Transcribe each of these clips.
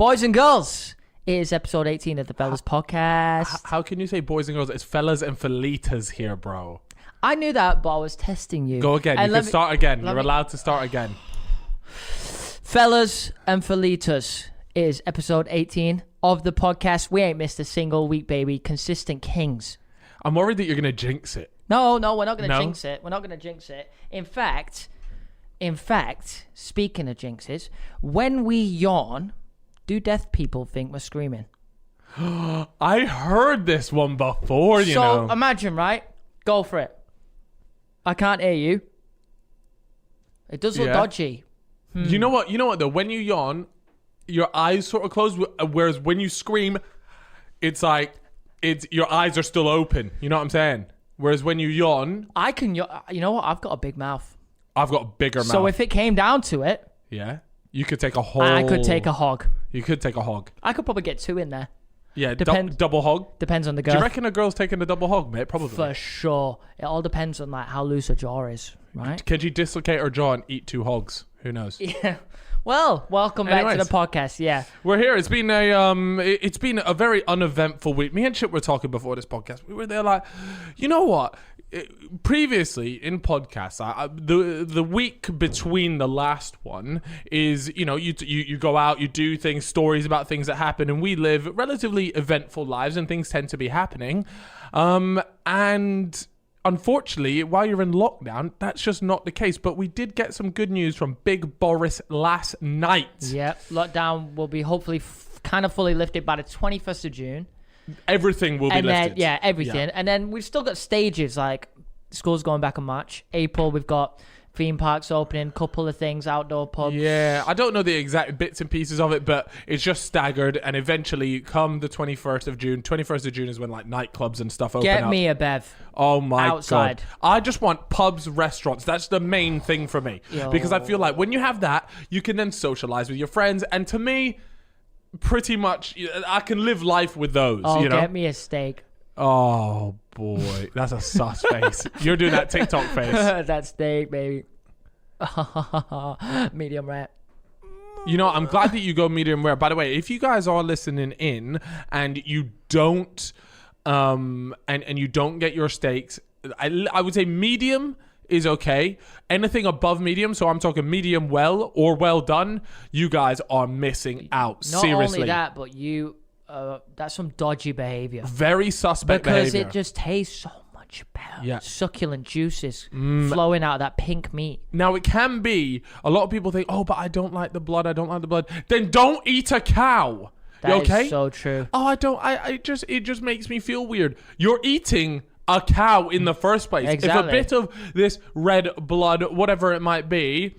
Boys and girls, it is episode 18 of the Fellas Podcast. How can you say boys and girls? It's fellas and felitas here, bro. I knew that, but I was testing you. Go again. You can start again. You're allowed to start again. Fellas and Felitas, it is episode 18 of the podcast. We ain't missed a single week, baby. Consistent kings. I'm worried that you're going to jinx it. No, we're not going to jinx it. We're not going to jinx it. In fact, speaking of jinxes, when we yawn, do deaf people think we're screaming? I heard this one before, you know. So imagine, right? Go for it. I can't hear you. It does look dodgy. You know what? Though, when you yawn, your eyes sort of close, whereas when you scream, it's like your eyes are still open. You know what I'm saying? Whereas when you yawn, I can. You know what? I've got a big mouth. I've got a bigger mouth. So if it came down to it, you could take a whole. I could take a hog. You could take a hog. I could probably get two in there. Yeah, double hog. Depends on the girl. Do you reckon a girl's taking a double hog, mate? Probably. For sure. It all depends on like how loose her jaw is, right? Can she dislocate her jaw and eat two hogs? Who knows? Yeah. Well, welcome back to the podcast. Yeah, we're here. It's been a very uneventful week. Me and Chip were talking before this podcast. We were there like, you know what? Previously in podcasts, the week between the last one is, you know, you go out, you do things, stories about things that happen, and we live relatively eventful lives, and things tend to be happening. And unfortunately, while you're in lockdown, that's just not the case. But we did get some good news from Big Boris last night. Yeah, lockdown will be hopefully kind of fully lifted by the 21st of June. Everything will be lifted. Yeah, everything. Yeah. And then we've still got stages, like school's going back in March. April, we've got theme parks opening, couple of things, outdoor pubs. Yeah, I don't know the exact bits and pieces of it, but it's just staggered. And eventually, come the 21st of June is when like nightclubs and stuff open up. Get me a bev. Oh my outside. God. I just want pubs, restaurants. That's the main thing for me. Because I feel like when you have that, you can then socialize with your friends. And to me, pretty much, I can live life with those. Oh, you know? Get me a steak. Oh boy, that's a sus face. You're doing that TikTok face. That steak, baby. Medium rare. You know, I'm glad that you go medium rare. By the way, if you guys are listening in and you don't, and you don't get your steaks, I would say medium is okay. Anything above medium, so I'm talking medium well or well done, you guys are missing out. Not seriously. only that, but that's some dodgy behavior. Very suspect because behavior. It just tastes so much better. Yeah. Succulent juices flowing out of that pink meat. Now, it can be, a lot of people think, oh, but I don't like the blood. Then don't eat a cow. That okay? is so true. Oh, it just makes me feel weird. You're eating a cow in the first place. Exactly. If a bit of this red blood, whatever it might be,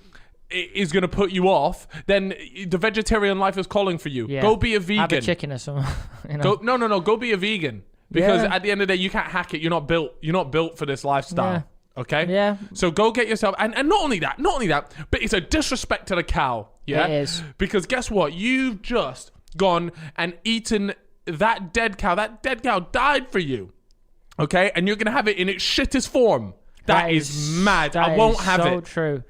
is going to put you off, then the vegetarian life is calling for you. Yeah. Go be a vegan. Have a chicken or something. You know? No. Go be a vegan. Because at the end of the day, you can't hack it. You're not built for this lifestyle. Yeah. Okay? Yeah. So go get yourself, and not only that, but it's a disrespect to the cow. Yeah? It is. Because guess what? You've just gone and eaten that dead cow. That dead cow died for you. Okay? And you're going to have it in its shittest form. That is mad. I won't have it. So true.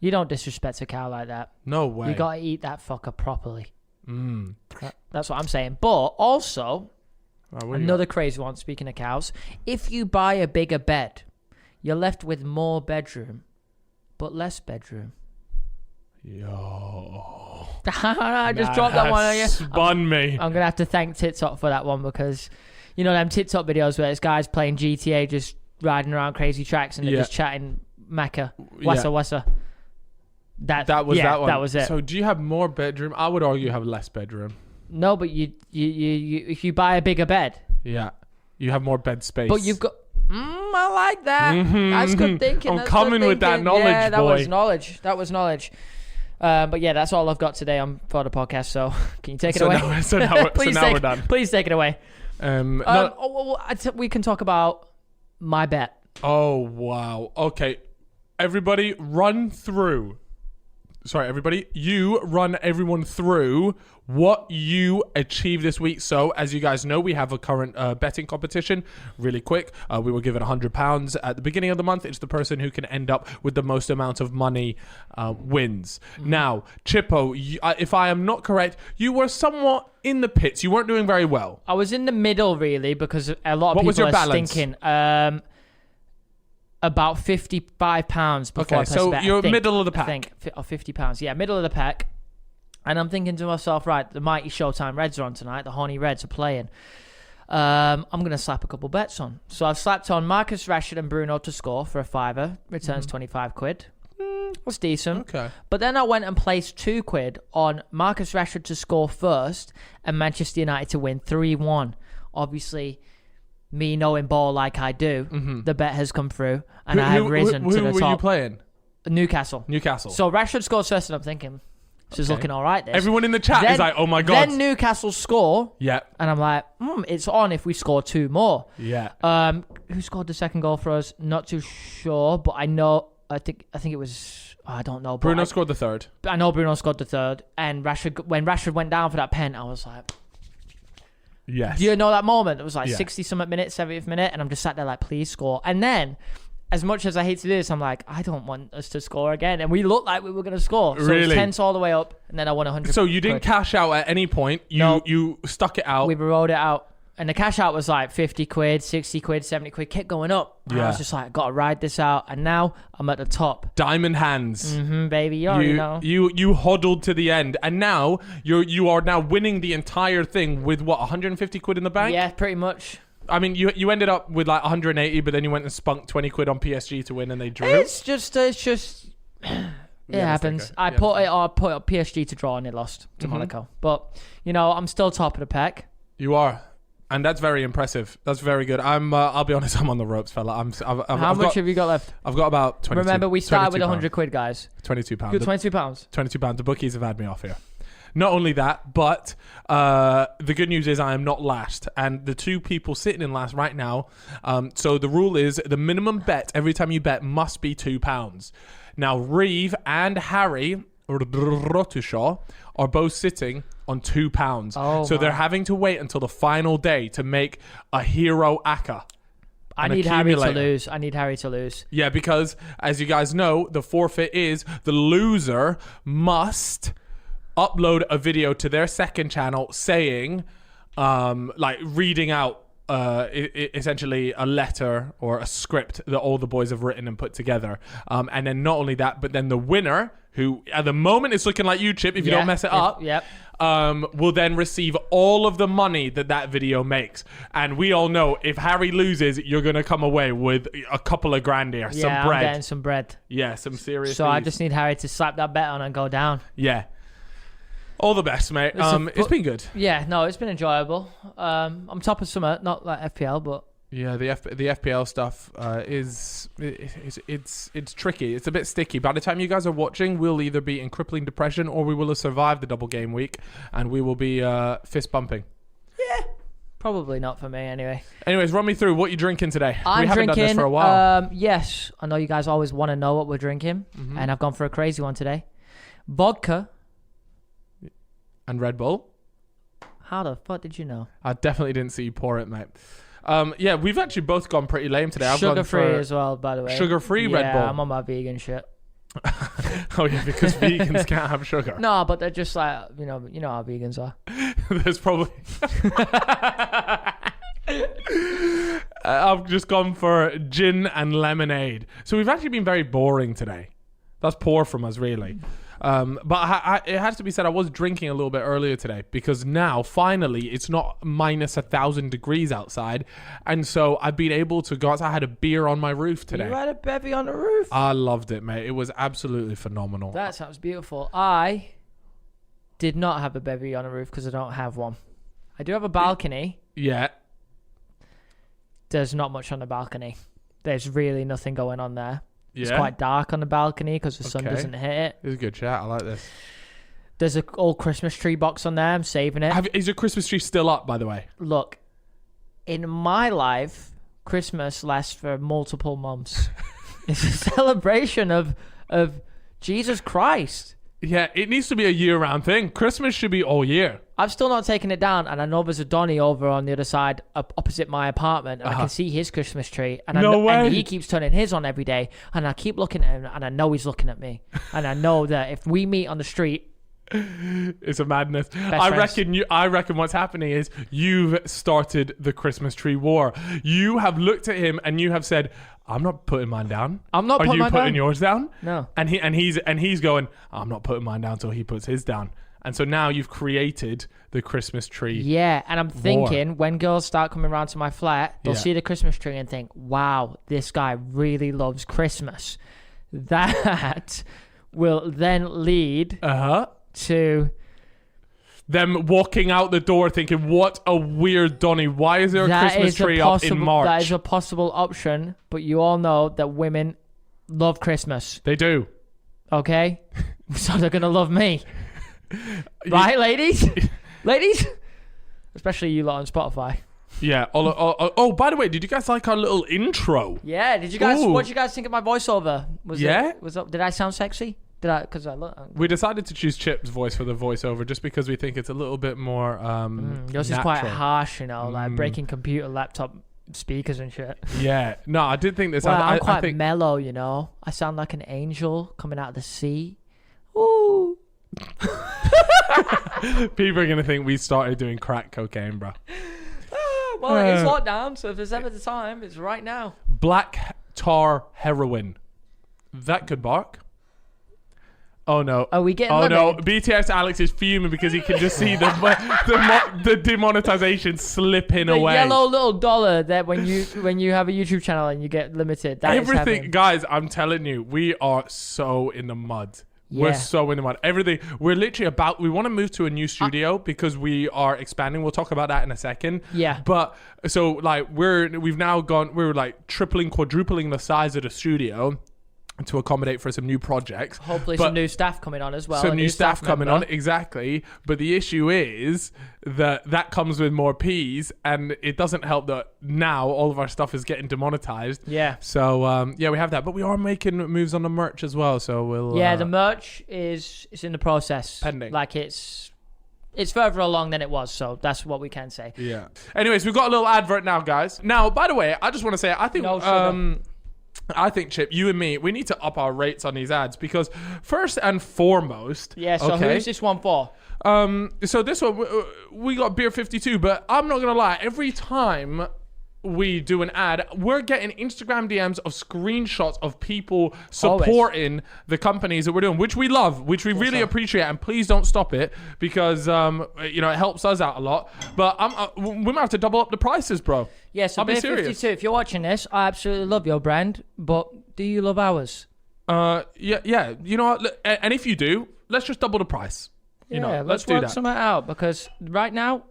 You don't disrespect a cow like that. No way. You got to eat that fucker properly. That's what I'm saying. But also, another crazy one, speaking of cows, if you buy a bigger bed, you're left with more bedroom, but less bedroom. Yo. I just dropped that one on you. Spun me. I'm going to have to thank TikTok for that one because, you know, them TikTok videos where it's guys playing GTA, just riding around crazy tracks and they're just chatting Mecca. Wassa. That was that one. That was it. So do you have more bedroom? I would argue you have less bedroom. No, but you if you buy a bigger bed. Yeah. You have more bed space. But you've got... I like that. That's good thinking. I'm coming with that knowledge, yeah, that boy. That was knowledge. But yeah, that's all I've got today for the podcast. So can you take it away? Now we're done. Please take it away. We can talk about my bet. Oh, wow. Okay. Everybody run through sorry, everybody. You run everyone through what you achieved this week. So, as you guys know, we have a current betting competition. Really quick, we were given £100 at the beginning of the month. It's the person who can end up with the most amount of money wins. Now, Chippo, if I am not correct, you were somewhat in the pits. You weren't doing very well. I was in the middle, really, because a lot of What people was your are balance? stinking. About £55 before I Okay, placed so a bet, you're I think. middle of the I pack. think, or £50. Yeah, middle of the pack. And I'm thinking to myself, right, the mighty Showtime Reds are on tonight. The Horny Reds are playing. I'm going to slap a couple bets on. So I've slapped on Marcus Rashford and Bruno to score for a £5. Returns £25. That's decent. Okay. But then I went and placed £2 on Marcus Rashford to score first and Manchester United to win 3-1. Obviously, me knowing ball like I do, the bet has come through and I have risen to the top. Who were you playing? Newcastle. So Rashford scores first and I'm thinking, this is looking all right. This. everyone in the chat is like, oh my God. Then Newcastle score. Yeah. And I'm like, it's on if we score 2 more. Yeah. Who scored the second goal for us? Not too sure, but I know. I think it was. I don't know. But Bruno scored the third. I know Bruno scored the third, and when Rashford went down for that pen, I was like, Yes. do you know that moment? It was like Yeah. 60-something minutes, 70th minute, and I'm just sat there like, please score. And then, as much as I hate to do this, I'm like, I don't want us to score again. And we looked like we were going to score. So it was Really? tense all the way up, and then I won 100. So you didn't cash out at any point. You stuck it out. We rode it out. And the cash out was like 50 quid, 60 quid, 70 quid, kept going up. And I was just like, got to ride this out. And now I'm at the top. Diamond hands. Baby, you already know. You hodled to the end, and now you are now winning the entire thing with what, 150 quid in the bank? Yeah, pretty much. I mean, you ended up with like 180, but then you went and spunked 20 quid on PSG to win, and they drew. It's just it happens. I put up PSG to draw and they lost to Monaco. But I'm still top of the pack. You are. And that's very impressive. That's very good. I'll be honest, I'm on the ropes, fella. How much have you got left? I've got about 22. Remember, we started with 22 100 quid, guys. £22. You got £22. £22. The bookies have had me off here. Not only that, but the good news is I am not last. And the two people sitting in last right now, so the rule is the minimum bet every time you bet must be £2. Now, Reeve and Harry Rotushaw are both sitting on £2. So they're having to wait until the final day to make a hero Aka. I need Harry to lose. Yeah, because as you guys know, the forfeit is the loser must upload a video to their second channel saying, like reading out essentially a letter or a script that all the boys have written and put together. And then not only that, but then the winner, who at the moment is looking like you, Chip, if you don't mess it up, will then receive all of the money that video makes. And we all know if Harry loses, you're going to come away with a couple of grand here. Some bread. I'm getting some bread. Yeah, some serious So I just need Harry to slap that bet on and go down. Yeah. All the best, mate. It's been good. Yeah, no, it's been enjoyable. I'm top of summer, not like FPL, but yeah, the FPL stuff it's tricky. It's a bit sticky. By the time you guys are watching, we'll either be in crippling depression or we will have survived the double game week, and we will be fist bumping. Yeah, probably not for me anyway. Anyways, run me through what you're drinking today. We haven't done this for a while. Yes, I know you guys always want to know what we're drinking, and I've gone for a crazy one today. Vodka. And Red Bull. How the fuck did you know? I definitely didn't see you pour it, mate. Yeah, we've actually both gone pretty lame today. I've sugar-free gone for as well, by the way. Sugar-free Red Bull. Yeah, I'm on my vegan shit. Oh yeah, because vegans can't have sugar. No, but they're just like, you know how vegans are. There's probably... I've just gone for gin and lemonade. So we've actually been very boring today. That's poor from us, really. But it has to be said, I was drinking a little bit earlier today because now, finally, it's not minus 1,000 degrees outside. And so I've been able to go outside. I had a beer on my roof today. You had a bevy on the roof? I loved it, mate. It was absolutely phenomenal. That sounds beautiful. I did not have a bevy on a roof because I don't have one. I do have a balcony. Yeah. There's not much on the balcony. There's really nothing going on there. Yeah. It's quite dark on the balcony because the sun doesn't hit it. It's a good chat. I like this. There's an old Christmas tree box on there. I'm saving it. Is your Christmas tree still up, by the way? Look, in my life, Christmas lasts for multiple months. It's a celebration of Jesus Christ. Yeah, it needs to be a year-round thing. Christmas should be all year. I've still not taken it down, and I know there's a Donny over on the other side, opposite my apartment, and I can see his Christmas tree, and and he keeps turning his on every day, and I keep looking at him, and I know he's looking at me, and I know that if we meet on the street, it's a madness. I reckon what's happening is you've started the Christmas tree war. You have looked at him and you have said, I'm not putting mine down. I'm not. Are you putting yours down? No. And he's going, I'm not putting mine down till he puts his down. And so now you've created the Christmas tree. Yeah, and I'm thinking when girls start coming around to my flat, they'll see the Christmas tree and think, wow, this guy really loves Christmas. That will then lead to them walking out the door thinking, what a weird Donny. Why is there a Christmas tree up in March? That is a possible option, but you all know that women love Christmas. They do. Okay? So they're going to love me. Right, ladies? Ladies? Especially you lot on Spotify. Yeah. Oh, by the way, did you guys like our little intro? Yeah. Did you guys? What did you guys think of my voiceover? Did I sound sexy? We decided to choose Chip's voice for the voiceover just because we think it's a little bit more yours is quite harsh, like breaking computer laptop speakers and shit. Yeah. No, I did think this. Well, I'm quite mellow, I sound like an angel coming out of the sea. Ooh. People are going to think we started doing crack cocaine, bro. Well, it's lockdown, so if there's ever the time, it's right now. Black tar heroin. That could bark. Oh no! Are we getting? Oh no! BTS Alex is fuming because he can just see the demonetization slipping away. The yellow little dollar that when you have a YouTube channel and you get limited. Everything, guys. I'm telling you, we are so in the mud. Yeah. We're so in the mud. Everything. We're literally we want to move to a new studio because we are expanding. We'll talk about that in a second. Yeah. But so like we're like tripling, quadrupling the size of the studio to accommodate for some new projects. Hopefully some new staff coming on as well. Some new staff coming on, exactly. But the issue is that comes with more P's, and it doesn't help that now all of our stuff is getting demonetized. Yeah. So, we have that. But we are making moves on the merch as well, so we'll... Yeah, the merch is in the process. Pending. Like, it's further along than it was, so that's what we can say. Yeah. Anyways, we've got a little advert now, guys. Now, by the way, I just want to say, I think, Chip, you and me, we need to up our rates on these ads because first and foremost... Yeah, so who's this one for? So this one, we got Beer 52, but I'm not going to lie. Every time we do an ad, we're getting Instagram DMs of screenshots of people supporting the companies that we're doing, which we love, which we really appreciate, and please don't stop it because it helps us out a lot. But we might have to double up the prices, bro. Yeah, so Beer 52, if you're watching this, I absolutely love your brand, but do you love ours? Yeah. You know what? And if you do, let's just double the price. Let's do that. Something out because right now,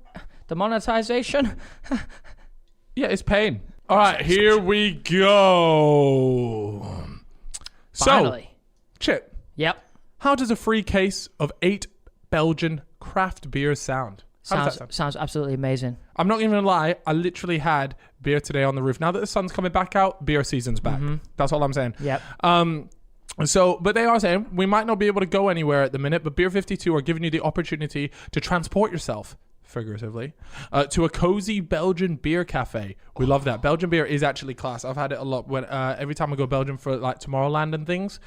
the monetization. Yeah, it's pain. All right, here we go. Finally. So, Chip. Yep. How does a free case of 8 Belgian craft beers sound? Sounds absolutely amazing. I'm not even going to lie. I literally had beer today on the roof. Now that the sun's coming back out, beer season's back. Mm-hmm. That's all I'm saying. Yep. But they are saying we might not be able to go anywhere at the minute, but Beer 52 are giving you the opportunity to transport yourself, figuratively, to a cozy Belgian beer cafe. We love that. Belgian beer is actually class. I've had it a lot when every time I go to Belgium for like Tomorrowland and things.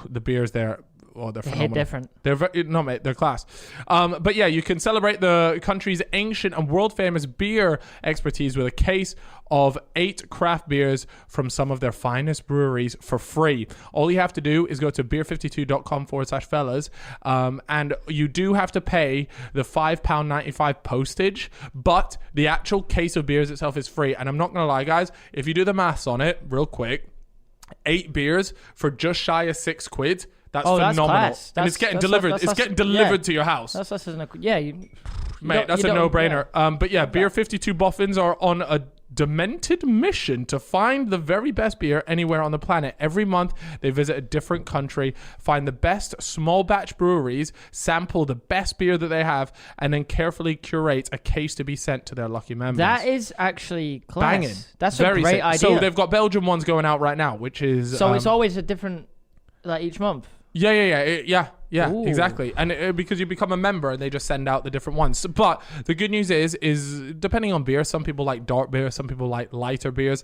The beers there, they're phenomenal. Hit different. They're class. But yeah, you can celebrate the country's ancient and world famous beer expertise with a case of 8 craft beers from some of their finest breweries for free. All you have to do is go to beer52.com/fellas, and you do have to pay the £5.95 postage, but the actual case of beers itself is free. And I'm not gonna lie, guys, if you do the maths on it real quick, 8 beers for just shy of £6. That's phenomenal. Class. And it's getting delivered. It's getting delivered to your house. That's a no-brainer. But yeah, Beer 52 boffins are on a demented mission to find the very best beer anywhere on the planet. Every month, they visit a different country, find the best small batch breweries, sample the best beer that they have, and then carefully curate a case to be sent to their lucky members. That is actually class. Banging. That's a great idea. So they've got Belgian ones going out right now, which is... So it's always a different, like each month? Yeah. Yeah, Ooh. exactly. And because you become a member and they just send out the different ones. But the good news is depending on beer, some people like dark beer, some people like lighter beers.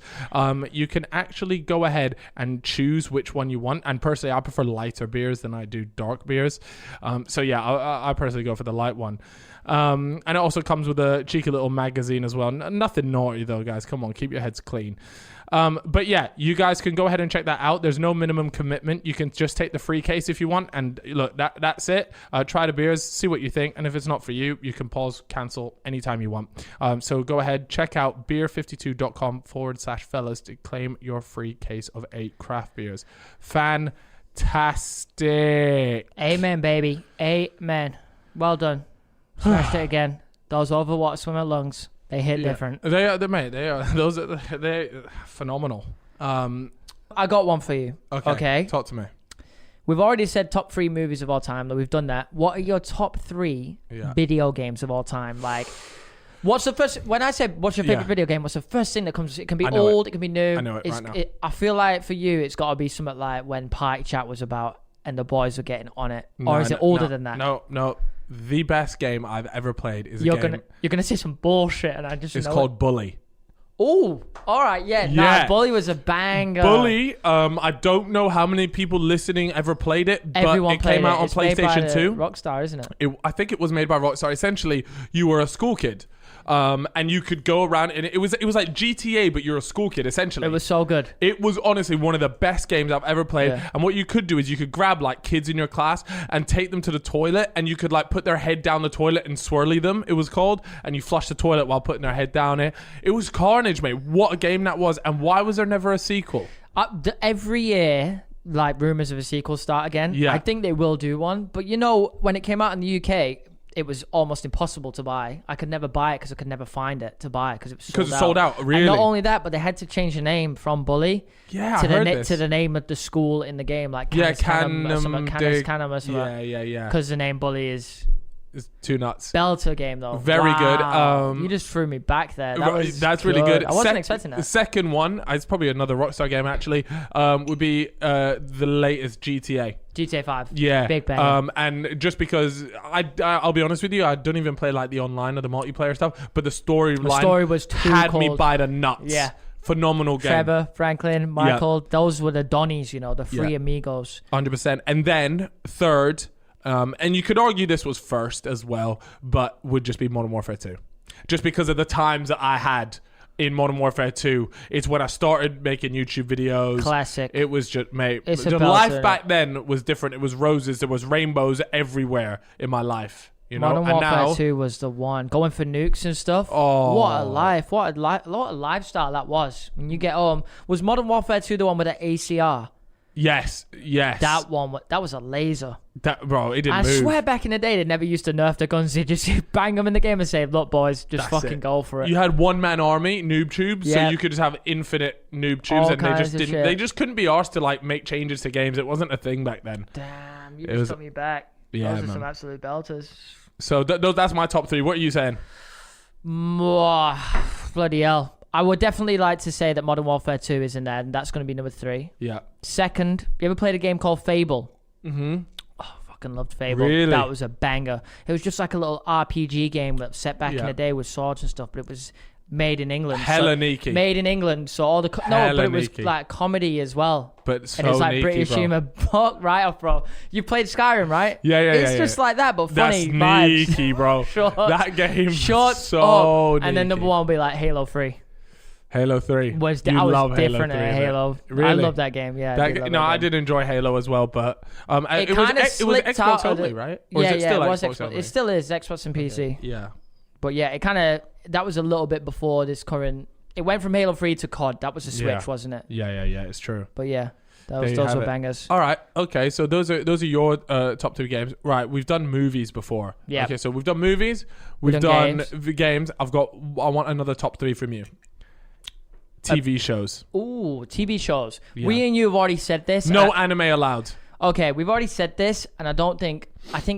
You can actually go ahead and choose which one you want. And personally, I prefer lighter beers than I do dark beers. So yeah, I personally go for the light one. And it also comes with a cheeky little magazine as well. Nothing naughty though, guys. Come on, keep your heads clean. But yeah, you guys can go ahead and check that out. There's no minimum commitment. You can just take the free case if you want. And look, that's it. Try the beers, see what you think. And if it's not for you, you can pause, cancel anytime you want. So go ahead, check out beer52.com/fellas to claim your free case of 8 craft beers. Fantastic. Amen, baby. Amen. Well done. Smashed it again. Those overwater swimmer lungs. They hit different. They are, mate. They are. They're phenomenal. I got one for you. Okay. Talk to me. We've already said top 3 movies of all time. That we've done that. What are your top 3 video games of all time? Like, what's the first? When I said what's your favorite video game, what's the first thing that comes? It can be old. It can be new. I know it right now. I feel like for you, it's got to be something like when Party Chat was about and the boys were getting on it, or is it older than that? No. The best game I've ever played is you're gonna say some bullshit, and I just it's called Bully. Oh, all right, yeah. Bully was a banger. Bully. I don't know how many people listening ever played it, but Everyone it came out on It's made by PlayStation 2. Rockstar, isn't it? I think it was made by Rockstar. Essentially, you were a school kid. And you could go around, and it was like GTA, but you're a school kid essentially. It was so good. It was honestly one of the best games I've ever played. Yeah. And what you could do is you could grab like kids in your class and take them to the toilet, and you could like put their head down the toilet and swirly them. It was called, and you flush the toilet while putting their head down it. It was carnage, mate. What a game that was! And why was there never a sequel? Every year, like rumors of a sequel start again. Yeah, I think they will do one. But you know, when it came out in the UK, it was almost impossible to buy. I could never buy it because I could never find it to buy because it was sold out. Really? And not only that, but they had to change the name from Bully to the name of the school in the game, like Canham or something. Yeah. Because the name Bully is too nuts. Belter game though. Very good. You just threw me back there. That's really good. I wasn't expecting that. The second one, it's probably another Rockstar game actually, would be the latest GTA. GTA 5. Yeah. Big bang. And just because I'll be honest with you, I don't even play like the online or the multiplayer stuff, but the story was too had cold. me by the nuts. Yeah. Phenomenal game. Trevor, Franklin, Michael, those were the Donnies, the three amigos. 100%. And then third, and you could argue this was first as well, but would just be Modern Warfare 2. Just because of the times that I had in Modern Warfare 2, it's when I started making YouTube videos. Classic. It was just, mate, the life back then was different. It was roses. There was rainbows everywhere in my life. Modern Warfare 2 was the one. Going for nukes and stuff. Oh. What a life. What a lifestyle that was. When you get home. Was Modern Warfare 2 the one with the ACR? Yes. That one, that was a laser. Bro, it didn't move. I swear back in the day, they never used to nerf the guns. They just bang them in the game and say, look, boys, just fucking go for it. You had one-man army, noob tubes, so you could just have infinite noob tubes, and they just couldn't be asked to like make changes to games. It wasn't a thing back then. Damn, you just took me back. Yeah, those are some absolute belters. So that's my top 3. What are you saying? Bloody hell. I would definitely like to say that Modern Warfare 2 is in there, and that's going to be number 3. Yeah. Second, you ever played a game called Fable? Mm-hmm. Oh, fucking loved Fable. Really? That was a banger. It was just like a little RPG game that set back in the day with swords and stuff, but it was made in England. Hella neaky. Made in England, so all the... but it was like comedy as well. But so and it's like neaky, British humor. Right off, bro. You played Skyrim, right? Yeah. It's just like that, but funny vibes. That's neaky, bro. That game so neaky. And then number 1 will be like Halo 3. Halo 3. I was different at Halo. Really? I love that game. Yeah. I did enjoy Halo as well, but it was Xbox only, right? Or it was Xbox only? It still is Xbox and PC. Okay. Yeah. But yeah, that was a little bit before this current. It went from Halo 3 to COD. That was a switch, wasn't it? Yeah. It's true. But yeah, those were bangers. All right. Okay. So those are your top 2 games. Right. We've done movies before. Yeah. Okay. So we've done movies. We've done games. I want another top 3 from you. TV shows. Ooh, TV shows. Yeah. We and you have already said this. No anime allowed. Okay, we've already said this, and I think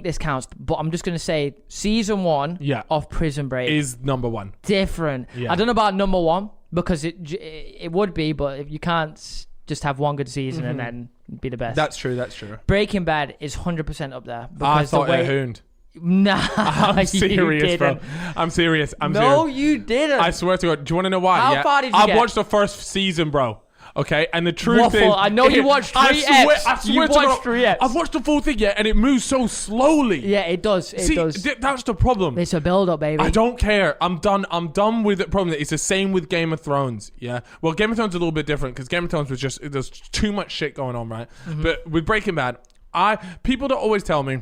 this counts, but I'm just going to say season 1 of Prison Break is number 1. Different. Yeah. I don't know about number 1, because it would be, but if you can't just have one good season and then be the best. That's true. Breaking Bad is 100% up there. I thought it hooned. Nah, I'm serious, bro. I'm serious. No, you didn't. I swear to God. Do you want to know why? How far did you I've get? watched the first season, bro. Okay, and the truth is, I know you watched 3 eps. I swear You to God, watched 3 eps. I've watched the full thing, and it moves so slowly. Yeah, it does. It does. That's the problem. It's a build-up, baby. I don't care. I'm done with the problem. It's the same with Game of Thrones. Yeah. Well, Game of Thrones is a little bit different because Game of Thrones was just there's too much shit going on, right? But with Breaking Bad, people don't always tell me,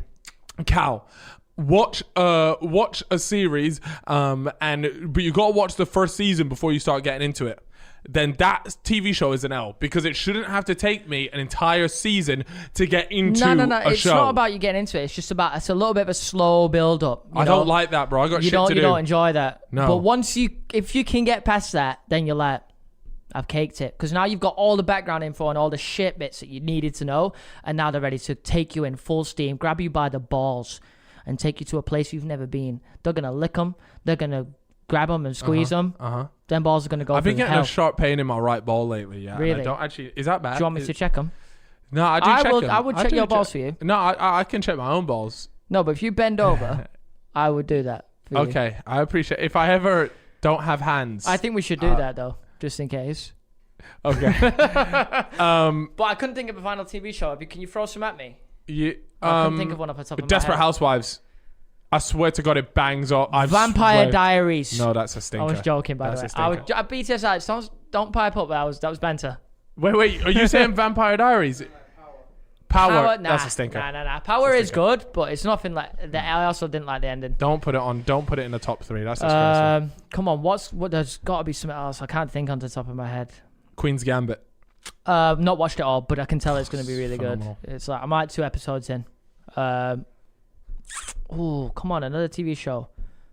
Cal, watch a series, but you gotta watch the first season before you start getting into it. Then that TV show is an L because it shouldn't have to take me an entire season to get into No. a It's show. not about you getting into it. It's just about it's a little bit of a slow build up. I don't like that, bro. I got shit to do. You don't enjoy that. No. But if you can get past that, then you're like, I've caked it. Because now you've got all the background info and all the shit bits that you needed to know, and now they're ready to take you in full steam, grab you by the balls, and take you to a place you've never been. They're gonna lick them. They're gonna grab them and squeeze them. Them balls are gonna go. I've been through getting hell. a sharp pain in my right ball lately. Yeah, Really? And I don't actually. Is that bad? Do you want me to check them? No, I do check them. I would check your balls for you. No, I can check my own balls. No, but if you bend over, I would do that. For you. Okay, I appreciate. If I ever don't have hands, I think we should do that though, just in case. Okay. But I couldn't think of a final TV show. Can you throw some at me? I couldn't think of one off the top of my Desperate head. Housewives. I swear to God, it bangs up. Vampire Diaries. No, that's a stinker. I was joking, by the way. BTS, don't pipe up. That was banter. Wait. Are you saying Vampire Diaries? Power. Nah, That's a stinker. Nah. Power is good, but it's nothing like that. I also didn't like the ending. Don't put it on. Don't put it in the top 3. That's disgraceful. Come on, there's got to be something else. I can't think on the top of my head. Queen's Gambit. Not watched it all, but I can tell it's going to be really Phenomenal. good. It's like I'm like 2 episodes in. Oh, come on, another TV show.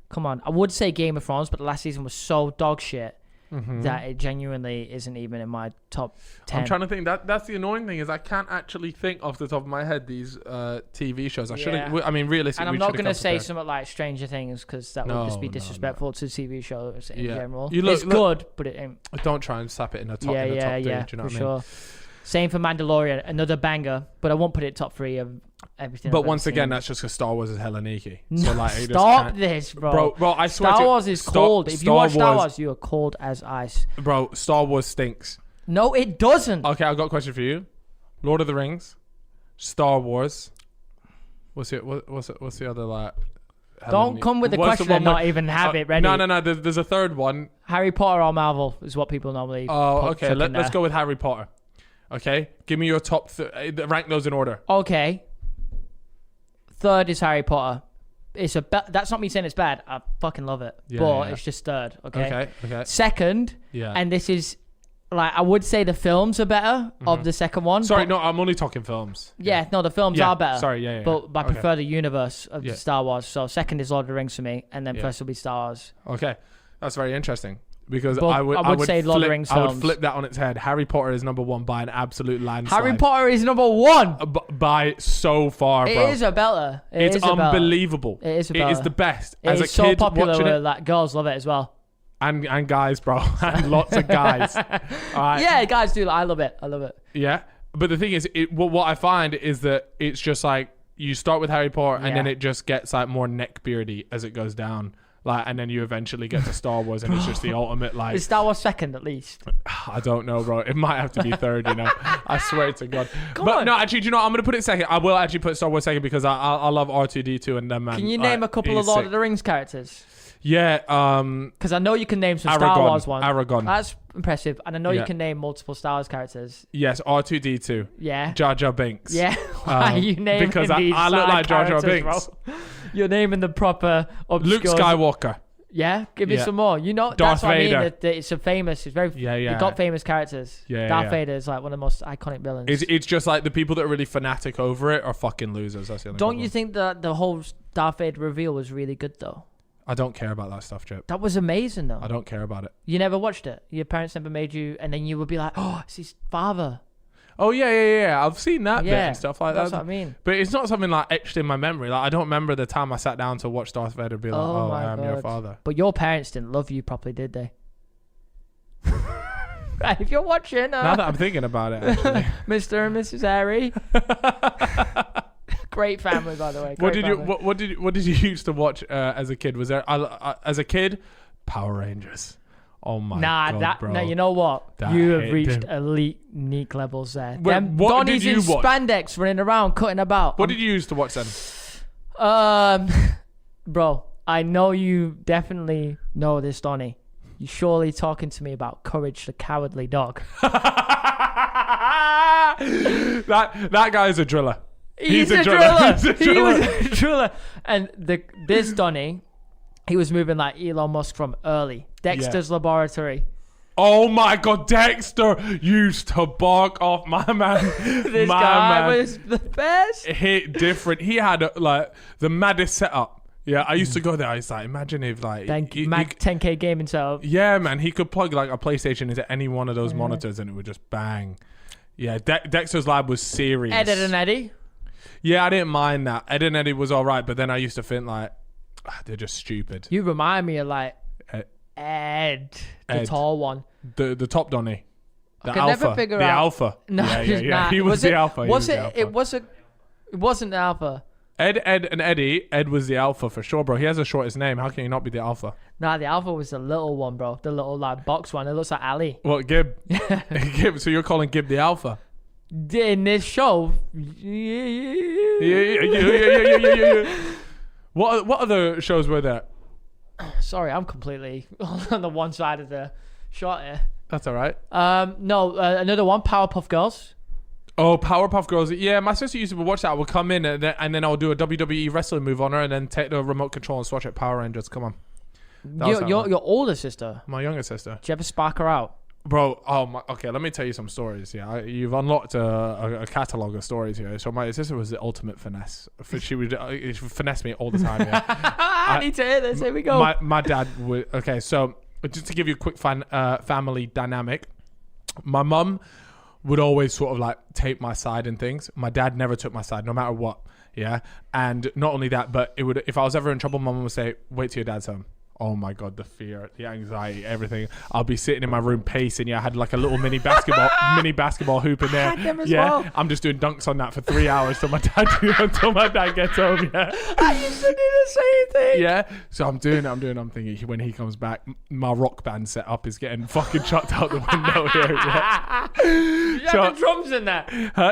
Come on. I would say Game of Thrones, but the last season was so dog shit that it genuinely isn't even in my top 10. I'm trying to think. That's the annoying thing is I can't actually think off the top of my head these TV shows. I should. I mean, realistically, and I'm not going to say something like Stranger Things because that would just be disrespectful to TV shows in general. It's good, but it ain't. Don't try and slap it in the top. in the top 3, do you know for what I mean? sure. Same for Mandalorian, another banger, but I won't put it top 3 of everything. But once again, that's just because Star Wars is hella neaky. So like, stop this, bro. Bro, I swear Star Wars is cold. If you watch Star Wars, you are cold as ice. Bro, Star Wars stinks. No, it doesn't. Okay, I've got a question for you. Lord of the Rings, Star Wars. What's the other like? Don't come with the question and not even have it ready. No. There's a third one. Harry Potter or Marvel is what people normally. Oh, okay. Let's go with Harry Potter. Okay, give me your top. Rank those in order. Okay. 3rd is Harry Potter. That's not me saying it's bad. I fucking love it, it's just 3rd. Okay. 2nd. Yeah. And this is like I would say the films are better of the second one. Sorry, no, I'm only talking films. Yeah, no, the films are better. Sorry, yeah. But I prefer the universe of Star Wars. So 2nd is Lord of the Rings for me, and then first will be Star Wars. Okay, that's very interesting. Because I would say Lord of the Rings films. I would flip that on its head. Harry Potter is number 1 by an absolute landslide. Harry Potter is number 1 by so far, bro. It is a belter. It's unbelievable. It is a belter. It is the best. It is so popular where like girls love it as well. And guys, bro, and lots of guys. All right. Yeah, guys do. I love it. Yeah, but the thing is, what I find is that it's just like you start with Harry Potter, and then it just gets like more neckbeardy as it goes down. Like, and then you eventually get to Star Wars, and it's just the ultimate like. Is Star Wars 2nd at least? I don't know, bro. It might have to be 3rd. You know, I swear to God. Come on. No, actually, do you know? I'm gonna put it 2nd. I will actually put Star Wars 2nd because I love R2D2 and them. Man, can you name a couple of Lord of the Rings characters? Yeah. Because I know you can name some Star Wars ones. Aragorn. That's impressive, and I know you can name multiple Star Wars characters. Yes, R2D2. Yeah. Jar Jar Binks. Yeah. Why are you naming because these I look like Jar Jar Binks. Bro. You're naming the proper obscure. Luke Skywalker. Yeah, give me some more. You know, Darth that's what Vader. I mean. That it's a famous. It's very. You've got famous characters. Darth Vader is like one of the most iconic villains. It's just like the people that are really fanatic over it are fucking losers. That's the only problem. You think that the whole Darth Vader reveal was really good though? I don't care about that stuff, Chip. That was amazing though. I don't care about it. You never watched it. Your parents never made you, and then you would be like, "Oh, it's his father." Oh yeah. I've seen that bit and stuff like that. That's what I mean. But it's not something like etched in my memory. Like I don't remember the time I sat down to watch Darth Vader be like, "Oh, I am your father." But your parents didn't love you properly, did they? Right, if you're watching, now that I'm thinking about it, actually. Mr. and Mrs. Harry. Great family, by the way. What did you used to watch as a kid? Was there as a kid, Power Rangers? Oh my god, bro! No, you know what? You have reached elite unique levels there. Wait, Them what Donnies did you in watch? spandex running around, cutting about. What did you used to watch then? Bro, I know you definitely know this, Donnie. You're surely talking to me about Courage the Cowardly Dog. that guy is a driller. He's a driller. He was a driller. And this Donnie, he was moving like Elon Musk from early. Dexter's Laboratory. Oh my god, Dexter used to bark off my man. This guy was the best. Hit different. He had like the maddest setup. Yeah, I used to go there. I was like, imagine if like 10K gaming setup. Yeah, man, he could plug like a PlayStation into any one of those monitors and it would just bang. Yeah, Dexter's Lab was serious. Ed and Eddie. Yeah, I didn't mind that. Ed and Eddie was all right, but then I used to think like they're just stupid. You remind me of like Ed, the tall one, the top Donnie, I can never figure out alpha. No, yeah. He was the alpha. It wasn't the alpha. Ed, and Eddie. Ed was the alpha for sure, bro. He has the shortest name. How can he not be the alpha? Nah, the alpha was the little one, bro. The little like box one. It looks like Ali. What, Gib? Gib. So you're calling Gib the alpha? In this show. Yeah. What other shows were there? Sorry, I'm completely on the one side of the shot here. That's all right. Another one, Powerpuff Girls. Oh, Powerpuff Girls. Yeah, my sister used to watch that. I would come in and then I would do a WWE wrestling move on her and then take the remote control and swatch at Power Rangers. Come on. Your older sister. My younger sister. Did you ever spark her out? Bro, okay, let me tell you some stories. Yeah, you've unlocked a catalogue of stories here. So my sister was the ultimate finesse. She would finesse me all the time. Yeah. I need to hear this. Here we go. My dad would. Okay, so just to give you a quick family dynamic, my mum would always sort of like take my side and things. My dad never took my side, no matter what. Yeah, and not only that, but it would. If I was ever in trouble, my mum would say, "Wait till your dad's home." Oh my god, the fear, the anxiety, everything. I'll be sitting in my room pacing. Yeah, I had like a little mini basketball hoop in there. Well. I'm just doing dunks on that for 3 hours until my dad gets home. Yeah, I used to do the same thing. Yeah, so I'm thinking when he comes back, my rock band setup is getting fucking chucked out the window here. Yeah. You had the drums in there.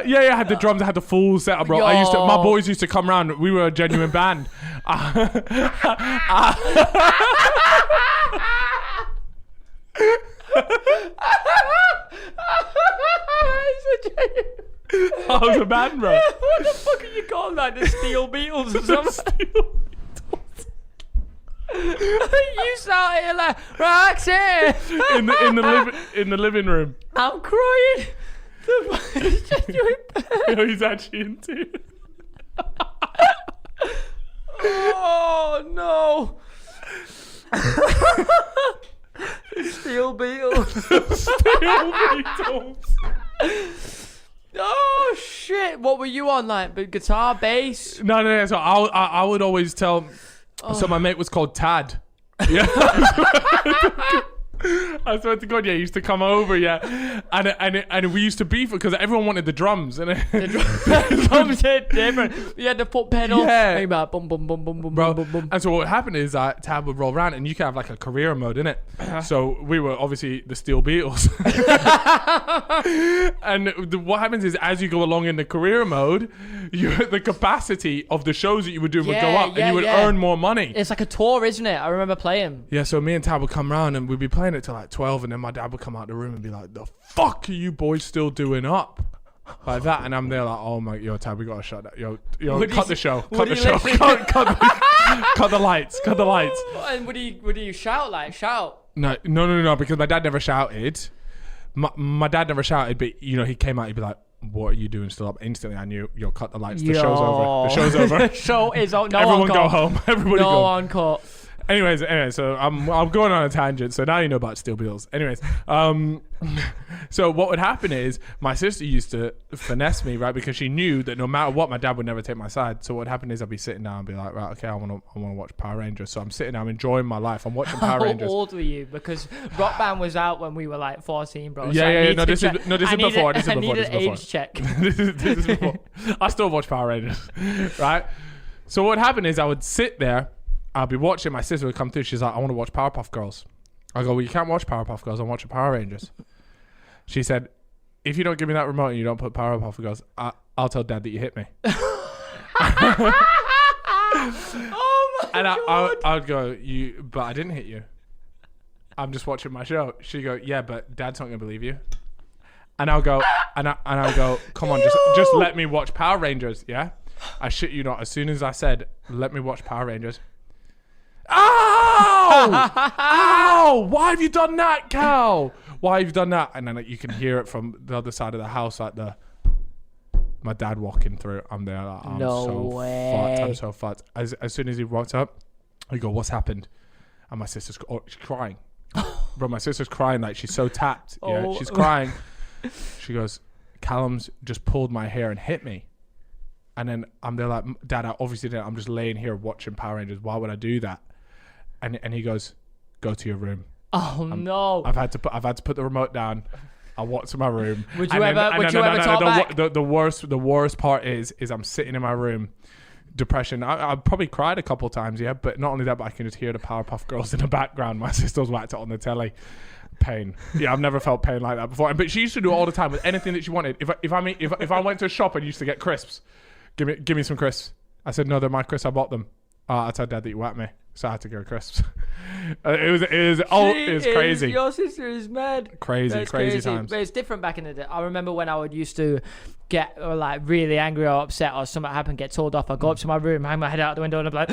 Yeah, I had the drums. I had the full setup, bro. My boys used to come around. We were a genuine band. I was a band, bro. What the fuck are you calling that? The Steel Beatles or something? You sound here like Roxanne in the living room. I'm crying. He's genuine band. He's actually into. Oh no. Steel Beatles. Oh shit! What were you on, like guitar, bass? No. So I would always tell. Oh. So my mate was called Tad. Yeah. I swear to God, yeah, he used to come over, yeah, and we used to beef because everyone wanted the drums, and the drums hit different. You had the foot pedal, yeah, about boom, boom, boom, boom, boom, bro. Boom, boom. And so what happened is that Tab would roll around, and you can have like a career mode in it. So we were obviously the Steel Beatles, and what happens is as you go along in the career mode, the capacity of the shows that you would do would go up, and you would earn more money. It's like a tour, isn't it? I remember playing. Yeah, so me and Tab would come around, and we'd be playing it till like 12, and then my dad would come out of the room and be like, "The fuck are you boys still doing up?" Like that, and I'm there like, "Oh my, yo, Tab, we gotta shut that. Yo, cut the show, cut the show, cut the lights, cut the lights." And would he shout? No, because my dad never shouted. My dad never shouted, but he came out, he'd be like, "What are you doing still up?" Instantly, I knew, "Yo, cut the lights. The show's over. The show's over. The show is over. No Everyone encore. Go home. Everybody no go. Encore. Anyways, so I'm going on a tangent. So now you know about steel wheels. Anyways, so what would happen is my sister used to finesse me, right? Because she knew that no matter what, my dad would never take my side. So what would happen is I'd be sitting down and be like, right, okay, I want to watch Power Rangers. So I'm sitting there, I'm enjoying my life. I'm watching Power Rangers. How old were you? Because Rock Band was out when we were like 14, bro. Yeah. No, this is before. I need an age check. this is before. I still watch Power Rangers, right? So what would happen is I would sit there. I'll be watching. My sister would come through. She's like, I want to watch Powerpuff Girls. I go, well, you can't watch Powerpuff Girls. I'm watching Power Rangers. She said, if you don't give me that remote and you don't put Powerpuff Girls, I'll tell Dad that you hit me. Oh my God. I'd go, but I didn't hit you. I'm just watching my show. She'd go, yeah, but Dad's not going to believe you. And I'll go, I'll go, come on, just let me watch Power Rangers, yeah? I shit you not. As soon as I said, let me watch Power Rangers. Ow! Ow! Why have you done that, Cal? Why have you done that? And then you can hear it from the other side of the house, like my dad walking through. I'm there, like, I'm so fucked. As soon as he walked up, I go, what's happened? And my sister's she's crying. Bro, my sister's crying, like she's so tapped. Yeah, she's crying. She goes, Callum's just pulled my hair and hit me. And then I'm there like, Dad, I obviously didn't. I'm just laying here watching Power Rangers. Why would I do that? And he goes, go to your room. Oh no! I've had to put the remote down. I walk to my room. Would you ever talk back? The worst part is I'm sitting in my room, depression. I probably cried a couple times, yeah. But not only that, but I can just hear the Powerpuff Girls in the background. My sister's whacked it on the telly. Pain. Yeah, I've never felt pain like that before. But she used to do it all the time with anything that she wanted. If I went to a shop and used to get crisps, give me some crisps. I said, no, they're my crisps. I bought them. I told Dad that you whacked me, so I had to get crisps. It was crazy. Your sister is mad. Crazy times. But it's different back in the day. I remember when I used to get like really angry or upset or something happened, get told off. I go up to my room, hang my head out the window, and I'm like.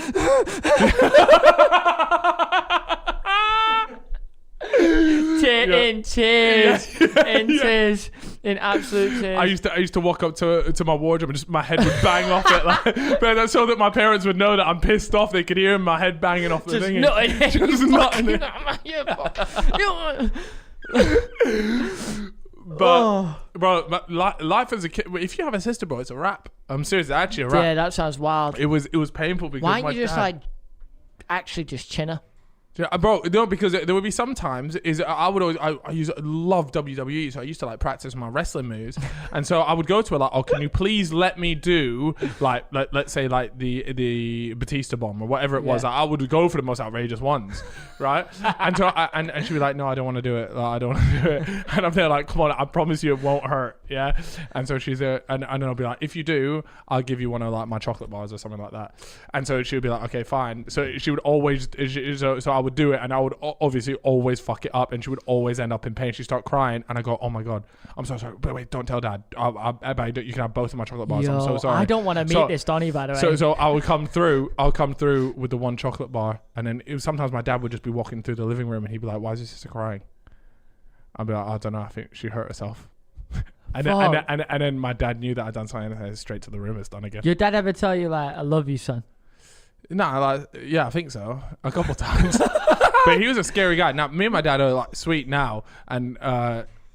Tears, in absolute tears. I used to walk up to my wardrobe and just my head would bang off it, like, so that my parents would know that I'm pissed off. They could hear my head banging off the thing. Just nutting it. But bro, life as a kid. If you have a sister, bro, it's a wrap. I'm serious, it's actually a wrap. Yeah, that sounds wild. It was painful because why don't you just like actually just chin her? Yeah, bro, no, because there would be some times I love WWE, so I used to like practice my wrestling moves, and so I would go to her like, oh, can you please let me do like let's say like the Batista bomb or whatever it was. Like, I would go for the most outrageous ones, right? And so and she'd be like, no, I don't want to do it. Like, I don't want to do it. And I'm there like, come on, I promise you it won't hurt. Yeah. And so she's there, and then I'll be like, if you do, I'll give you one of like my chocolate bars or something like that. And so she would be like, okay, fine. So she would always so I would do it, and I would obviously always fuck it up, and she would always end up in pain. She'd start crying, and I go, oh my God, I'm so sorry. But wait, don't tell Dad. You can have both of my chocolate bars. I'm so sorry. I don't want to meet this Donnie, by the way. So I would come through. I'll come through with the one chocolate bar, and then sometimes my dad would just be walking through the living room, and he'd be like, why is your sister crying? I'd be like, I don't know. I think she hurt herself. And then my dad knew that I'd done something, and straight to the room. It's done again. Your dad ever tell you like, I love you, son? No, yeah, I think so. A couple times. But he was a scary guy. Now, me and my dad are like sweet now, and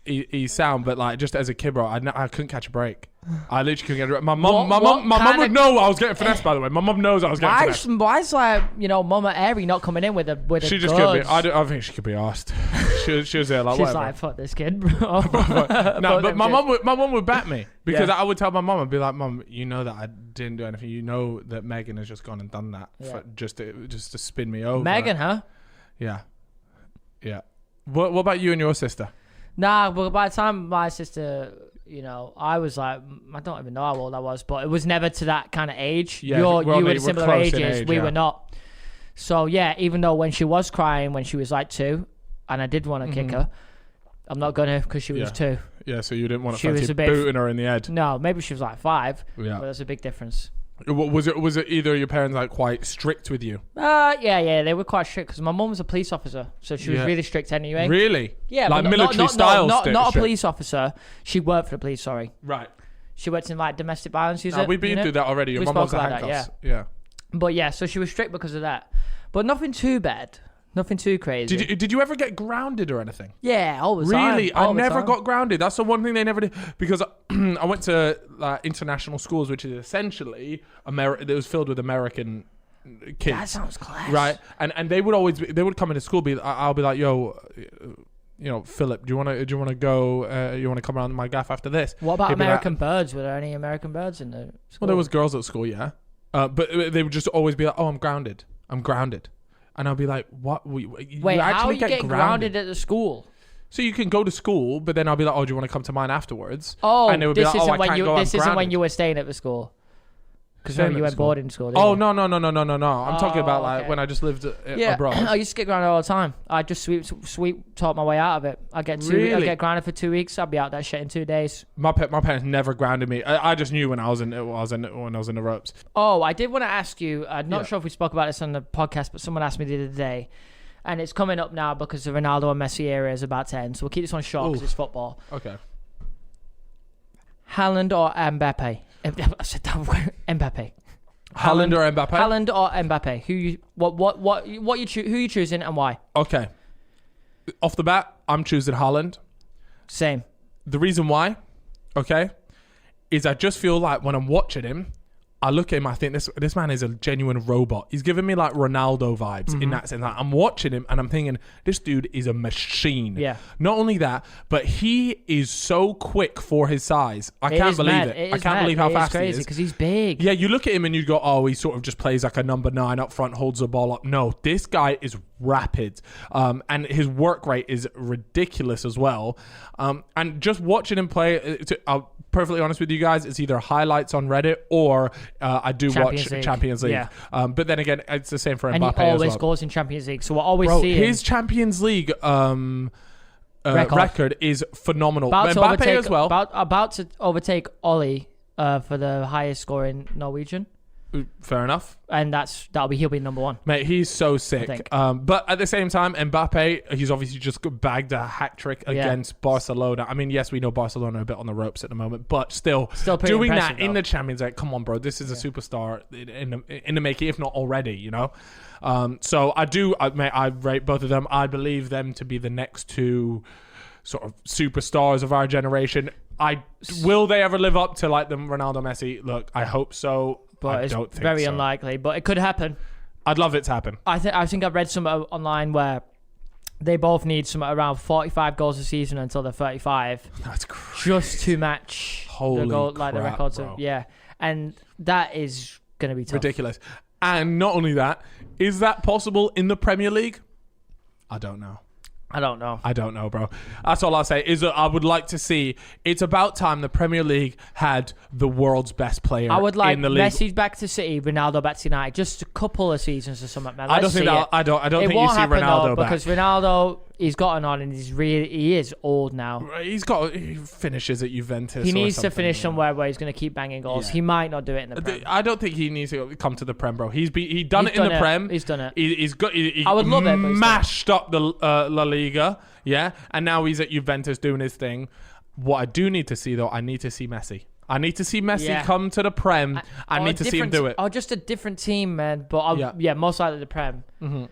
he's sound, but like just as a kid, bro, I couldn't catch a break. I literally couldn't get a break. My mum would know I was getting finessed, by the way. My mum knows I was getting finessed. Why is like, Mama Airy not coming in with a She just could be. I think she could be asked. she was there like, she's whatever. Like, fuck this kid, bro. No, but my mum would back me because I would tell my mum, I'd be like, Mum, you know that I didn't do anything. You know that Megan has just gone and done that just to spin me over. Megan, huh? Yeah. What about you and your sister? Nah, well, by the time my sister, I was like, I don't even know how old I was, but it was never to that kind of age. Yeah, you were similar ages. We were not. So yeah, even though when she was crying when she was like 2, and I did want to kick her, I'm not gonna because she was 2. Yeah, so you didn't want to fancy booting her in the head. No, maybe she was like 5. Yeah, but there's a big difference. Was it either your parents like quite strict with you? Yeah, they were quite strict because my mum was a police officer, so she was really strict anyway. Really? Yeah, like military style. Not a police officer. She worked for the police. Sorry. Right. She worked in like domestic violence. We've been through that already. Your mum was a handcuffs. Yeah. But yeah, so she was strict because of that. But nothing too bad. Nothing too crazy. Did you ever get grounded or anything? Yeah, all the time. Really? I never got grounded. That's the one thing they never did. Because I went to international schools, which is essentially it was filled with American kids. That sounds class. Right? And they would come into school, I'll be like, yo, Philip, do you want to go, you want to come around my gaff after this? What about American birds? Were there any American birds in the school? Well, there was girls at school, yeah. But they would just always be like, oh, I'm grounded. And I'll be like, what? Wait, how are you getting grounded at the school? So you can go to school, but then I'll be like, oh, do you want to come to mine afterwards? Oh, and they would be like, this isn't when you were staying at the school. Because remember, you went boarding school, didn't you? you? No. I'm talking about when I just lived abroad. I used to get grounded all the time. I just sweep talk my way out of it. I get grounded for 2 weeks. I'll be out that shit in 2 days. My parents never grounded me. I just knew when I was in the ropes. Oh, I did want to ask you. I'm not sure if we spoke about this on the podcast, but someone asked me the other day, and it's coming up now because the Ronaldo and Messi era is about to end. So we'll keep this one short because it's football. Okay. Haaland or Mbappe? I said that word. Mbappe. Haaland or Mbappe? Haaland or Mbappe? Who you choosing and why? Okay. Off the bat, I'm choosing Haaland. Same. The reason why, okay, is I just feel like when I'm watching him, I look at him, I think this man is a genuine robot. He's giving me like Ronaldo vibes in that sense. Like, I'm watching him and I'm thinking, this dude is a machine. Yeah. Not only that, but he is so quick for his size. I can't believe it. I can't believe how fast he is. Because he's big. Yeah, you look at him and you go, oh, he sort of just plays like a number 9 up front, holds the ball up. No, this guy is rapid. And his work rate is ridiculous as well. And just watching him play, I'll perfectly honest with you guys, it's either highlights on Reddit or I do watch Champions League. Yeah. But then again, it's the same for Mbappe as well. And he always scores in Champions League. So we're always seeing his Champions League record is phenomenal. Mbappe as well. About to overtake Ollie for the highest scoring Norwegian. Fair enough. And he'll be number 1. Mate, he's so sick. But at the same time, Mbappe, he's obviously just bagged a hat trick against Barcelona. I mean, yes, we know Barcelona are a bit on the ropes at the moment, but still doing that in the Champions League. Come on, bro. This is a superstar in the making, if not already, you know? So I rate both of them. I believe them to be the next 2 sort of superstars of our generation. Will they ever live up to like the Ronaldo, Messi? Look, I hope so. But it's very unlikely. But it could happen. I'd love it to happen. I think I've read something online where they both need something around 45 goals a season until they're 35. That's crazy. Just to match the records. And that is going to be tough. Ridiculous. And not only that, is that possible in the Premier League? I don't know. I don't know, bro. That's all I'll say is that I would like to see. It's about time the Premier League had the world's best player. I would like in the league. Messi back to City, Ronaldo back to United. Just a couple of seasons or something. Man. I don't think you see Ronaldo back because Ronaldo, he's gotten on and he is old now. He finishes at Juventus. He needs to finish somewhere where he's going to keep banging goals. Yeah. He might not do it in the Prem. I don't think he needs to come to the Prem, bro. He's done it in the Prem. He's done it. I would love it. But mashed up the La Liga, yeah, and now he's at Juventus doing his thing. What I do need to see though, I need to see Messi. I need to see Messi come to the Prem. I need to see him do it. Or just a different team, man. But most likely the Prem. Mm-hmm.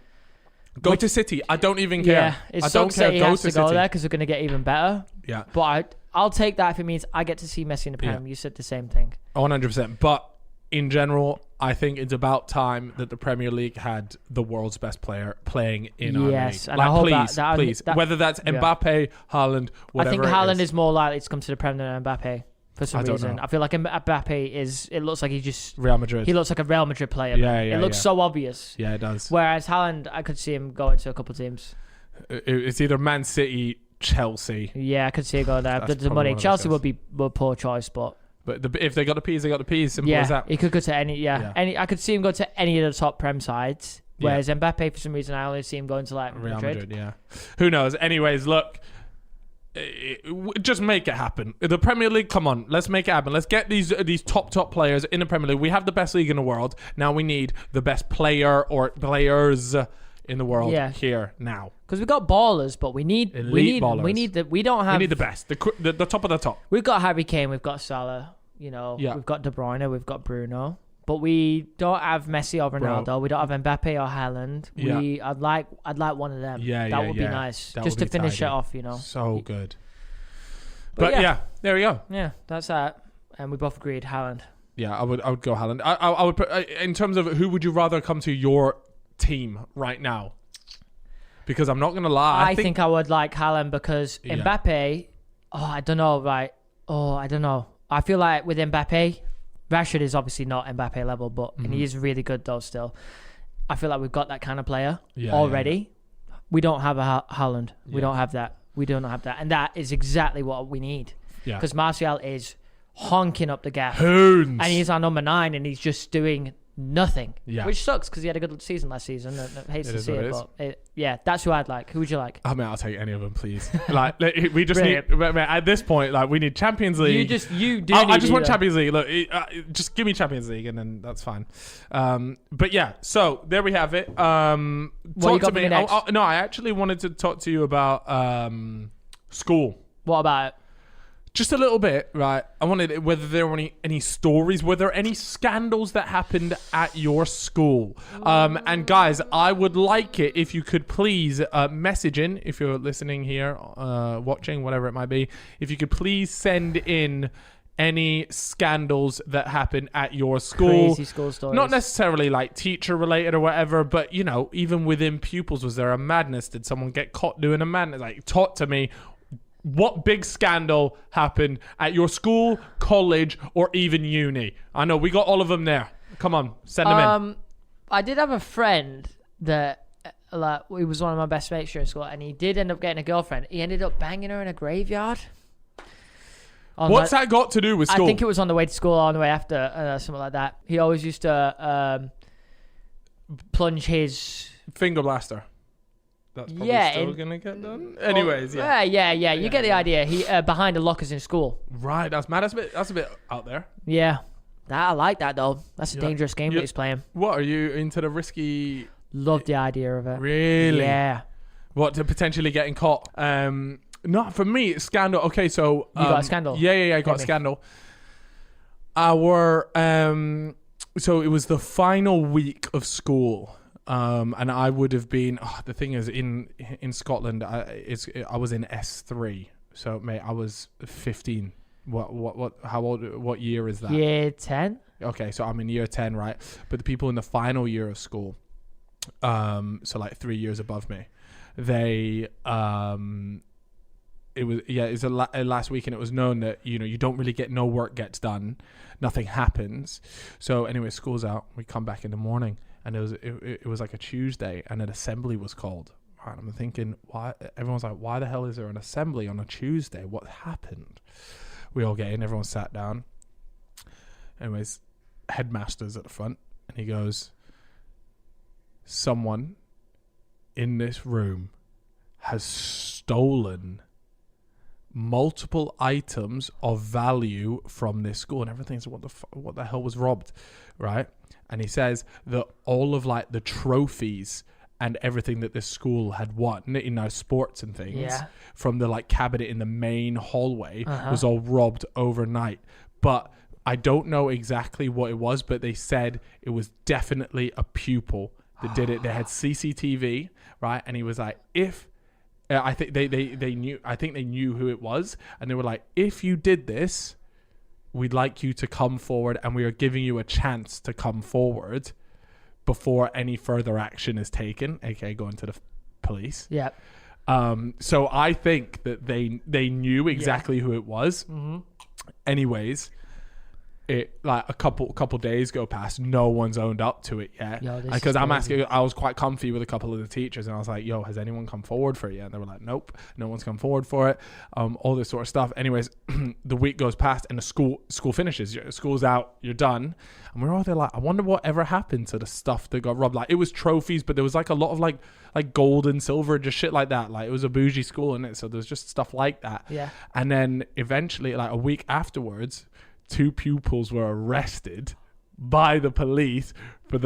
Go to City. I don't even care. I don't care. He has to go there because they're going to get even better. Yeah. But I'll take that if it means I get to see Messi in the Prem. Yeah. You said the same thing. 100%. But in general, I think it's about time that the Premier League had the world's best player playing in our league. Yes, and I hope please. Whether that's Mbappe, Haaland, whatever. I think Haaland is more likely to come to the Prem than Mbappe. For some reason, I feel like Mbappe is. It looks like he just Real Madrid. He looks like a Real Madrid player. Yeah, it looks so obvious. Yeah, it does. Whereas Haaland, I could see him going to a couple of teams. It's either Man City, Chelsea. Yeah, I could see him going there. But the money, Chelsea would be a poor choice, but if they got the P's, they got the P's. Simple as that. He could go to any. I could see him go to any of the top Prem sides. Whereas Mbappe, for some reason, I only see him going to like Real Madrid. Yeah. Who knows? Anyways, look. Just make it happen. The Premier League, come on, let's make it happen. Let's get these top players in the Premier League. We have the best league in the world. Now we need the best player or players in the world here now. Because we got ballers, but we need ballers. We need the best, the top of the top. We've got Harry Kane, we've got Salah, we've got De Bruyne, we've got Bruno. But we don't have Messi or Ronaldo. Bro. We don't have Mbappe or Haaland. Yeah. I'd like one of them. That would be nice. Just to finish it off, So good. But yeah, there we go. Yeah, that's that. And we both agreed Haaland. Yeah, I would go Haaland. I would put, in terms of who would you rather come to your team right now? Because I'm not going to lie. I think I would like Haaland because Mbappe, I don't know, right? I don't know. I feel like with Mbappe, Rashford is obviously not Mbappe level, but and he is really good though still. I feel like we've got that kind of player already. Yeah. We don't have a Haaland. We don't have that. We don't have that. And that is exactly what we need. Yeah. Because Martial is honking up the gaff. And he's our number 9 and he's just doing nothing. Yeah. Which sucks because he had a good season last season. I hate to see it, but that's who I'd like. Who would you like? I mean, I'll take any of them, please. We just need, at this point, we need Champions League. I just want Champions League. Look, just give me Champions League and then that's fine. But yeah, so there we have it. Talk to me. No, I actually wanted to talk to you about school. What about it? Just a little bit, right? I wanted whether there were any stories, were there any scandals that happened at your school? And guys, I would like it if you could please message in, if you're listening here, watching, whatever it might be, if you could please send in any scandals that happened at your school. Crazy school stories. Not necessarily like teacher related or whatever, but even within pupils, was there a madness? Did someone get caught doing a madness? Talk to me. What big scandal happened at your school, college, or even uni? I know we got all of them there. Come on, send them in. I did have a friend that he was one of my best mates here in school, and he did end up getting a girlfriend. He ended up banging her in a graveyard. What's that got to do with school? I think it was on the way to school or on the way after, something like that. He always used to plunge his finger blaster. That's probably still going to get done. Anyways, yeah. You get the idea. He behind the lockers in school. Right, that's mad. That's a bit out there. Yeah. I like that, though. That's a dangerous game that he's playing. What, are you into the risky... Love the idea of it. Really? Yeah. What, to potentially getting caught? Not for me, it's scandal. Okay, so... you got a scandal? Yeah, I got a scandal. So it was the final week of school. And I would have been. The thing is, in Scotland, I was in S3. So, mate, I was 15. How old? What year is that? Year 10. Okay, so I'm in year 10, right? But the people in the final year of school, so like 3 years above me, they it was last week, and it was known that you don't really get no work gets done, nothing happens. So anyway, school's out. We come back in the morning. And it was like a Tuesday, and an assembly was called. Right, I'm thinking, why? Everyone's like, why the hell is there an assembly on a Tuesday? What happened? We all get in. Everyone sat down. Anyways, headmaster's at the front, and he goes, someone in this room has stolen multiple items of value from this school, and everything's what the hell was robbed, right? And he says that all of the trophies and everything that this school had won in our sports and things from the cabinet in the main hallway was all robbed overnight. But I don't know exactly what it was, but they said it was definitely a pupil that did it. They had CCTV, right? And he was like, I think they knew. I think they knew who it was, and they were like, if you did this, we'd like you to come forward, and we are giving you a chance to come forward before any further action is taken, aka going to the police. Yeah. So I think that they knew exactly who it was. Mm-hmm. Anyways, it a couple days go past, no one's owned up to it yet, because I'm asking. I was quite comfy with a couple of the teachers, and I was like, yo, has anyone come forward for it yet? And they were like, nope, no one's come forward for it. All this sort of stuff. Anyways, the week goes past, and the school finishes. School's out, you're done, and we're all there like, I wonder what ever happened to the stuff that got robbed. It was trophies, but there was a lot of like gold and silver, just shit like that. It was a bougie school, in it, so there's just stuff like that. Yeah. And then eventually, a week afterwards, 2 pupils were arrested by the police for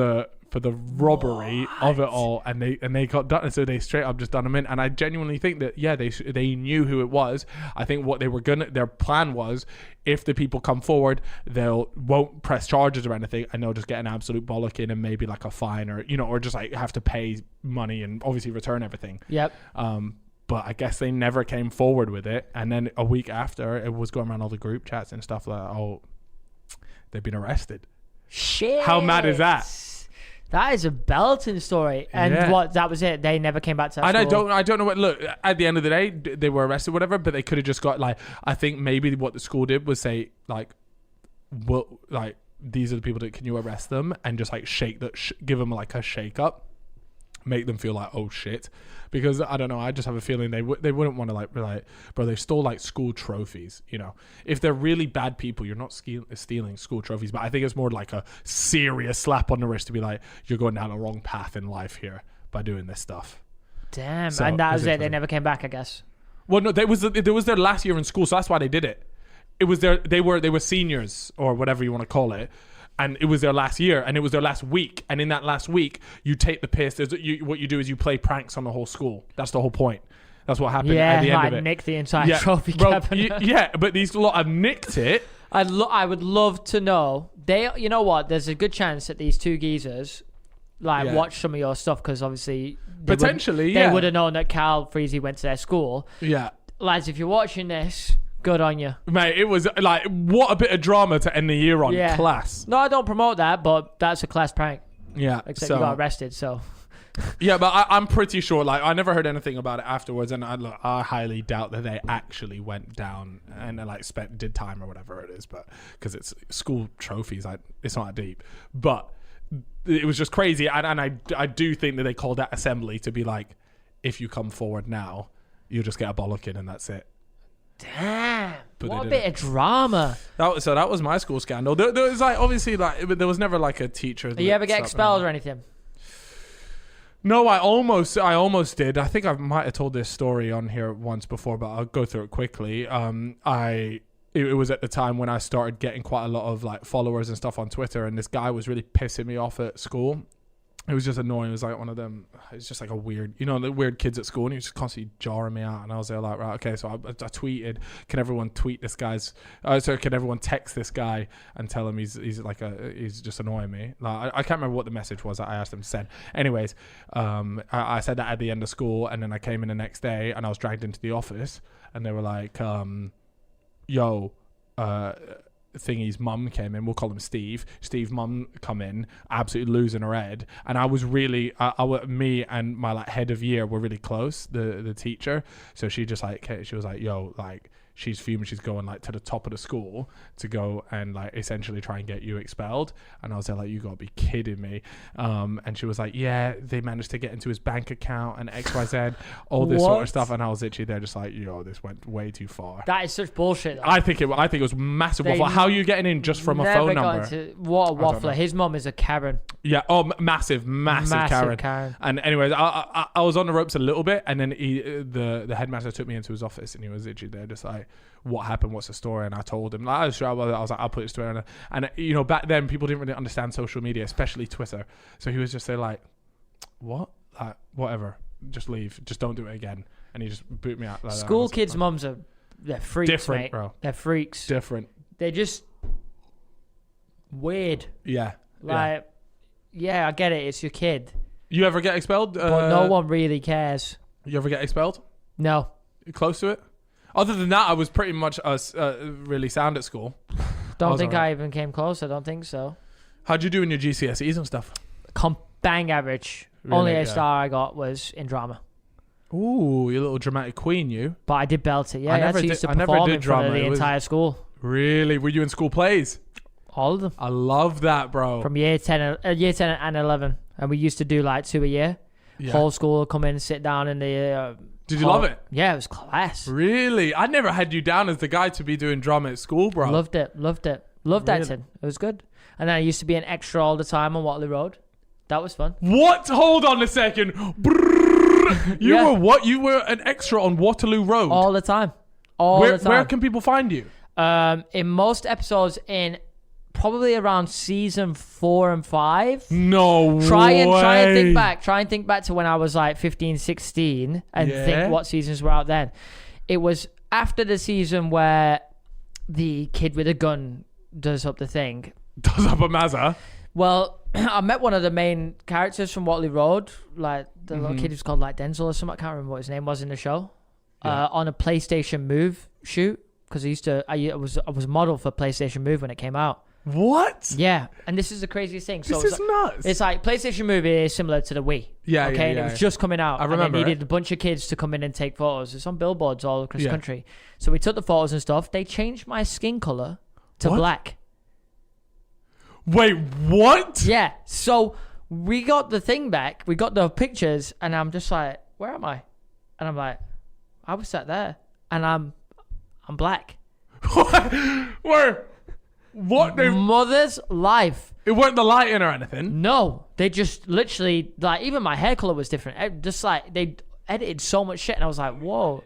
for the robbery of it all, and they got done. So they straight up just done them in. And I genuinely think that they knew who it was. I think what their plan was, if the people come forward, won't press charges or anything, and they'll just get an absolute bollocking and maybe like a fine, or or just like have to pay money and obviously return everything. Yep. But I guess they never came forward with it. And then a week after, it was going around all the group chats and stuff like, oh, they've been arrested. Shit. How mad is that? That is a belting story. And what? That was it. They never came back to that school. I don't know what. Look, at the end of the day, they were arrested, whatever. But they could have just got like. I think maybe what the school did was say like, well, like these are the people that can you arrest them, and just like give them like a shake up, make them feel like, oh shit. Because I don't know, I just have a feeling they wouldn't want to like be like, bro, they stole like school trophies. If they're really bad people, you're not stealing school trophies. But I think it's more like a serious slap on the wrist to be like, you're going down the wrong path in life here by doing this stuff. Damn, so, and that was it. They never came back, I guess. Well, no, there was their last year in school, so that's why they did it. It was they were seniors or whatever you want to call it. And it was their last year, and it was their last week. And in that last week, you take the piss. What you do is you play pranks on the whole school. That's the whole point. That's what happened at the end of it. Nick the entire trophy cabinet. But these lot have nicked it. I would love to know. You know what? There's a good chance that these two geezers watch some of your stuff, because obviously they would have known that Cal Freezy went to their school. Yeah, lads, if you're watching this, good on you. Mate, it was like, what a bit of drama to end the year on. Yeah. Class. No, I don't promote that, but that's a class prank. Yeah. Except you got arrested, so. Yeah, but I'm pretty sure, like, I never heard anything about it afterwards, and I highly doubt that they actually went down and like did time or whatever it is, but because it's school trophies, it's not that deep. But it was just crazy, and I do think that they called that assembly to be like, if you come forward now, you'll just get a bollocking and that's it. Damn, what a bit of drama. That was my school scandal. There was like, obviously, like, there was never like a teacher. Did you ever get expelled or anything? No, I almost did. I think I might have told this story on here once before, but I'll go through it quickly. It was at the time when I started getting quite a lot of like followers and stuff on Twitter, and this guy was really pissing me off at school. It was just annoying. It was like one of them. It's just like a weird, the weird kids at school, and he was just constantly jarring me out. And I was there like, right, okay. So I tweeted, can everyone tweet this guy's? Can everyone text this guy and tell him he's just annoying me? Like I can't remember what the message was that I asked him to send. Anyways, I said that at the end of school, and then I came in the next day, and I was dragged into the office, and they were like, Thingy's mum came in. We'll call him Steve. Steve's mum come in, absolutely losing her head. And I was really, me and my like head of year were really close. The teacher. So she just like, she was like, yo, like, she's fuming. She's going like to the top of the school to go and like essentially try and get you expelled. And I was there like, you gotta be kidding me. And she was like, yeah, they managed to get into his bank account and XYZ, all this sort of stuff. And I was literally there just like, yo, this went way too far. That is such bullshit, though. I think it was massive waffle. How are you getting in just from a phone number? What a waffler. His mum is a Karen. Yeah. Oh, massive Karen. And anyways, I was on the ropes a little bit, and then the headmaster took me into his office, and he was literally there just like, what happened, what's the story? And I told him, I was like, I'll put this to and back then people didn't really understand social media, especially Twitter, so he was just there like, what, like, whatever, just leave, just don't do it again. And he just boot me out like school kids' mums they're freaks, different, mate. Bro. They're freaks. Different. They're just weird. Yeah. Like, yeah, I get it, it's your kid. You ever get expelled? But no one really cares. You ever get expelled? No. You close to it? Other than that, I was pretty much really sound at school. Don't think I even came close. I don't think so. How'd you do in your GCSEs and stuff? Bang average. Really? Only a star I got was in drama. Ooh, you little dramatic queen, you. But I did belt it. Yeah, I actually used to perform in front of the entire school. Really? Were you in school plays? All of them. I love that, bro. From year 10 and 11. And we used to do like 2 a year. Yeah. Whole school would come in and sit down in the... Did you love it? Yeah, it was class. Really? I never had you down as the guy to be doing drama at school, bro. Loved it. Loved acting. It was good. And then I used to be an extra all the time on Waterloo Road. That was fun. What? Hold on a second. You were what? You were an extra on Waterloo Road? All the time. All the time. Where can people find you? In most episodes in probably around season 4 and 5. No Try way. and think back. Try and think back to when I was like 15, 16 and think what seasons were out then. It was after the season where the kid with a gun does up the thing. Does up a Mazza? Well, I met one of the main characters from Watley Road, like the little kid who's called like Denzel or something. I can't remember what his name was in the show. On a PlayStation Move shoot, because I was a model for PlayStation Move when it came out. What? Yeah, and this is the craziest thing. So This is nuts. It's like PlayStation Move is similar to the Wii. Yeah, okay, and it was just coming out. I remember And they needed a bunch of kids to come in and take photos. It's on billboards all across the country. So we took the photos and stuff. They changed my skin color to black. Wait, what? Yeah. So we got the thing back. We got the pictures, and I'm just like, where am I? And I'm like, I was sat there, and I'm black. Where? What? Mother's life. It weren't the lighting or anything. No, they just literally, like, even my hair color was different. Just like they edited so much shit, and I was like, whoa.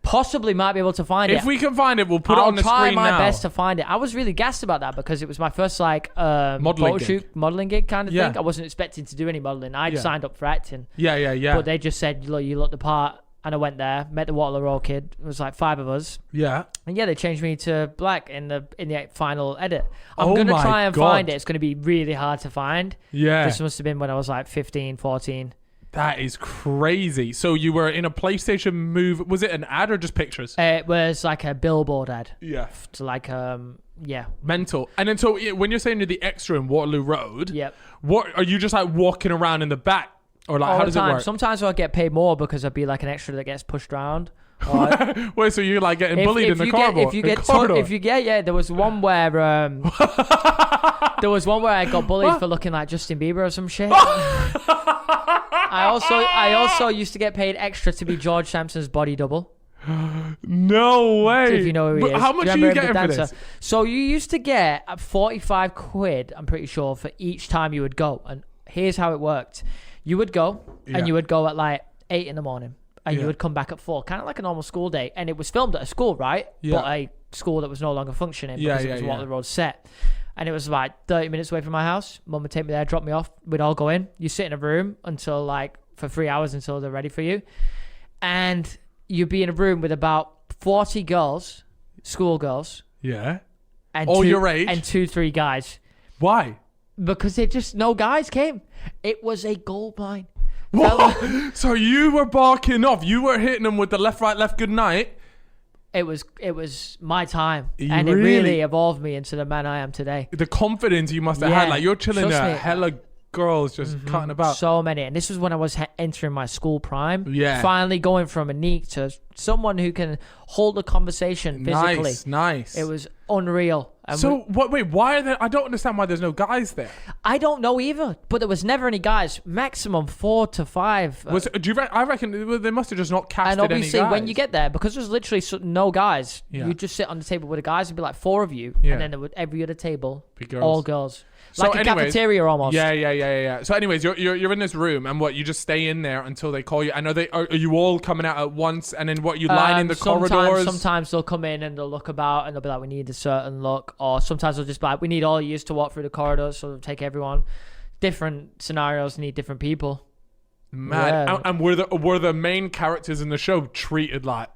Possibly might be able to find it. If we can find it, we'll put it on the screen now. I'll try my best to find it. I was really gassed about that because it was my first modeling gig kind of thing. I wasn't expecting to do any modeling. I'd signed up for acting. Yeah. But they just said, look, you look the part. And I went there, met the Waterloo Road kid. It was like 5 of us. Yeah. And they changed me to black in the final edit. I'm going to try and find it. It's going to be really hard to find. Yeah. This must have been when I was like 15, 14. That is crazy. So you were in a PlayStation Move. Was it an ad or just pictures? It was like a billboard ad. Yeah. To like, Mental. And then so when you're saying you're the extra in Waterloo Road, yep. What are you just like walking around in the back? Or like, all how the does time. it work? Sometimes I'll get paid more because I'd be like an extra that gets pushed around. Wait, so you're like getting bullied in the corridor? There was one where I got bullied for looking like Justin Bieber or some shit. I also used to get paid extra to be George Sampson's body double. No way. If you know who he is. How much are you getting for this? So you used to get 45 quid, I'm pretty sure, for each time you would go. And here's how it worked. You would go, and you would go at like 8 in the morning, and you would come back at 4, kind of like a normal school day. And it was filmed at a school, right? Yeah. But a school that was no longer functioning because it was Waterloo Road set. And it was like 30 minutes away from my house. Mum would take me there, drop me off. We'd all go in. You sit in a room until like for 3 hours until they're ready for you. And you'd be in a room with about 40 girls, schoolgirls. Yeah. And all your age? And 2-3 guys. Why? Because no guys came. It was a gold mine. What? So you were barking off. You were hitting them with the left, right, left, good night. It was my time. And it really evolved me into the man I am today. The confidence you must have had. Like you're chilling there. Hella girls just cutting about. So many. And this was when I was entering my school prime. Yeah. Finally going from a neat to someone who can hold a conversation physically. Nice. It was unreal. And so wait, why are there? I don't understand why there's no guys there. I don't know either, but there was never any guys. Maximum 4 to 5. I reckon they must have just not casted any guys. And obviously, when you get there, because there's literally no guys, you just sit on the table with the guys and be like 4 of you, and then there would every other table all girls. Like a cafeteria almost. Yeah. So anyways, you're in this room, and what, you just stay in there until they call you? And are you all coming out at once? And then what, you line in the corridors? Sometimes they'll come in and they'll look about and they'll be like, we need a certain look. Or sometimes they'll just be like, we need all of you to walk through the corridors, so they'll take everyone. Different scenarios need different people. Mad. Yeah. And were the main characters in the show treated like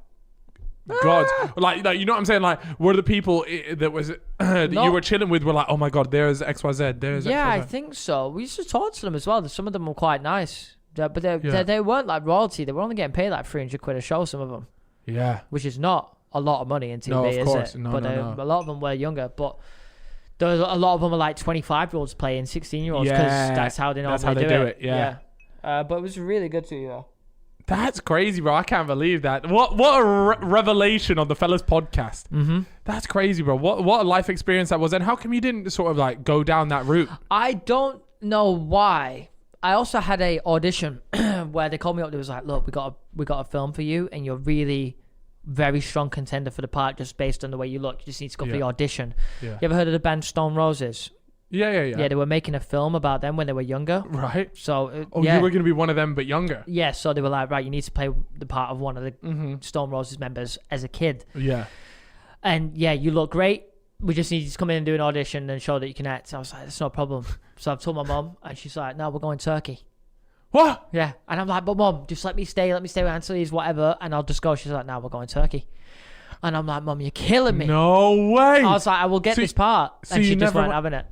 gods? Like you know what I'm saying? Like, were the people that was that you were chilling with were like, oh my god, there's XYZ, there's XYZ? I think so. We used to talk to them as well. Some of them were quite nice, but they weren't like royalty. They were only getting paid like 300 quid a show, some of them. Yeah. Which is not a lot of money in TV, no, of course. Is it? No, but a lot of them were younger. But there was a lot of them were like 25-year-olds playing 16-year-olds because that's how they normally do it. Yeah. But it was really good to you, though. That's crazy, bro. I can't believe that. What a revelation on the Fellas podcast. Mm-hmm. That's crazy, bro. What a life experience that was. And how come you didn't sort of like go down that route? I don't know why. I also had a audition where they called me up. They was like, look, we got a film for you, and you're really very strong contender for the part just based on the way you look. You just need to go for the audition. Yeah. You ever heard of the band Stone Roses? Yeah. Yeah, they were making a film about them when they were younger. Right. So, you were going to be one of them, but younger. Yeah, so they were like, right, you need to play the part of one of the Stone Roses members as a kid. Yeah. And yeah, you look great. we just need you to come in and do an audition and show that you can act. I was like, that's no problem. So I've told my mum, and she's like, no, we're going Turkey. What? Yeah. And I'm like, but mum, just let me stay with Anthony's, whatever, and I'll just go. She's like, no, we're going Turkey. And I'm like, mum, you're killing me. No way. I was like, I will get this part. And she just weren't having it.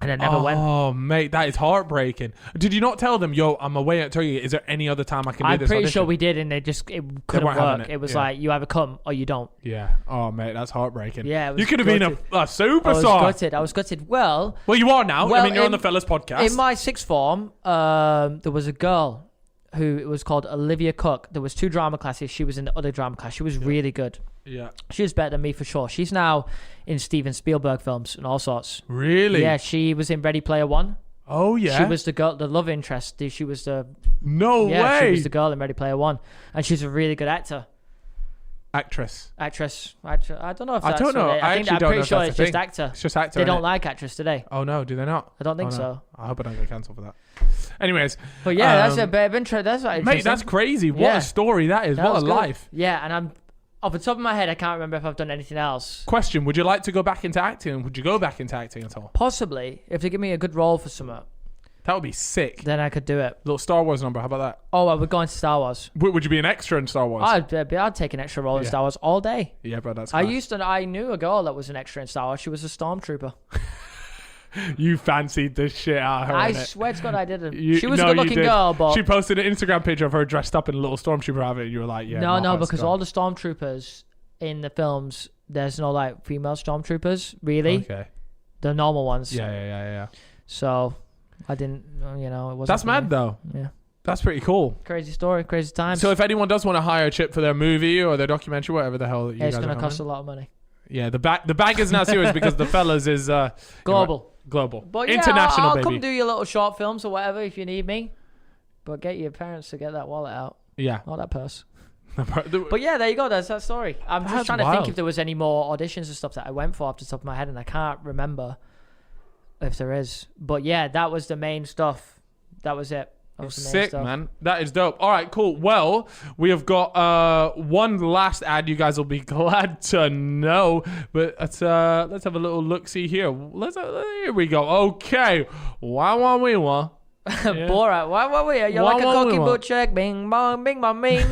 And I never went. Oh, mate, that is heartbreaking. Did you not tell them, yo, I'm away at Turkey. Is there any other time I can do I'm this pretty audition? sure we did, and it couldn't work. It was Yeah. like, you either come or you don't. Yeah. Oh, mate, that's heartbreaking. Yeah, it was you could have been a superstar. I was gutted. Well, you are now. Well, I mean, you're on the Fellas podcast. in my sixth form, there was a girl who it was called Olivia Cook. There was 2 drama classes. She was in the other drama class. She was really good. Yeah. She was better than me for sure. She's now in Steven Spielberg films and all sorts. Really? Yeah, she was in Ready Player One. Oh, yeah. She was the girl, the love interest. She was the No way. She was the girl in Ready Player One, and she's a really good actress. Actress. I don't know if that's I don't know. I'm pretty sure it's just actor. It's just actor. They don't like actress today. Oh no, do they not? I don't think no. so. I hope I don't get cancelled for that. Anyways, But yeah, that's a bit of intro. That's what mate, that's crazy. What Yeah. a story that is. That What was a good. life. Yeah, and I'm off the top of my head, I can't remember if I've done anything else. Question: would you like to go back into acting? Would you go back into acting at all? Possibly, if they give me a good role for something, That would be sick. then I could do it. Little Star Wars number. How about that? Oh, I would go into Star Wars. Would you be an extra in Star Wars? I'd take an extra role in Yeah. Star Wars all day. Yeah, bro, that's. I class. knew a girl that was an extra in Star Wars. She was a stormtrooper. You fancied the shit out of her. I innit? swear to God, I didn't. You- She was no, a you good-looking did. girl, but She posted an Instagram picture of her dressed up in a little stormtrooper outfit, and you were like, "Yeah." no, because all the stormtroopers in the films, there's no like female stormtroopers really. Okay. The normal ones. Yeah. So I didn't. It wasn't. That's for mad me. though. Yeah. That's pretty cool. Crazy story, crazy times. So if anyone does want to hire Chip for their movie or their documentary, whatever the hell, it's going to cost a lot of money. Yeah, the bag is now serious because the Fellas is Global. global, But yeah, international, I'll baby. come do your little short films or whatever if you need me. But get your parents to get that wallet out, Yeah, not that purse. but But yeah, there you go. That's that story. I'm just That's trying to wild. think if there was any more auditions and stuff that I went for off the top of my head, and I can't remember if there is. But yeah, that was the main stuff. That was it. That was the main sick, stuff. man. That is dope. All right, cool. Well, we have got one last ad. You guys will be glad to know. But let's have a little look. See here. Here we go. Okay. Wow. Borat. What were you? You're Wah, like a wah, cocky wah. butcher. Bing bong, bing bong, bing.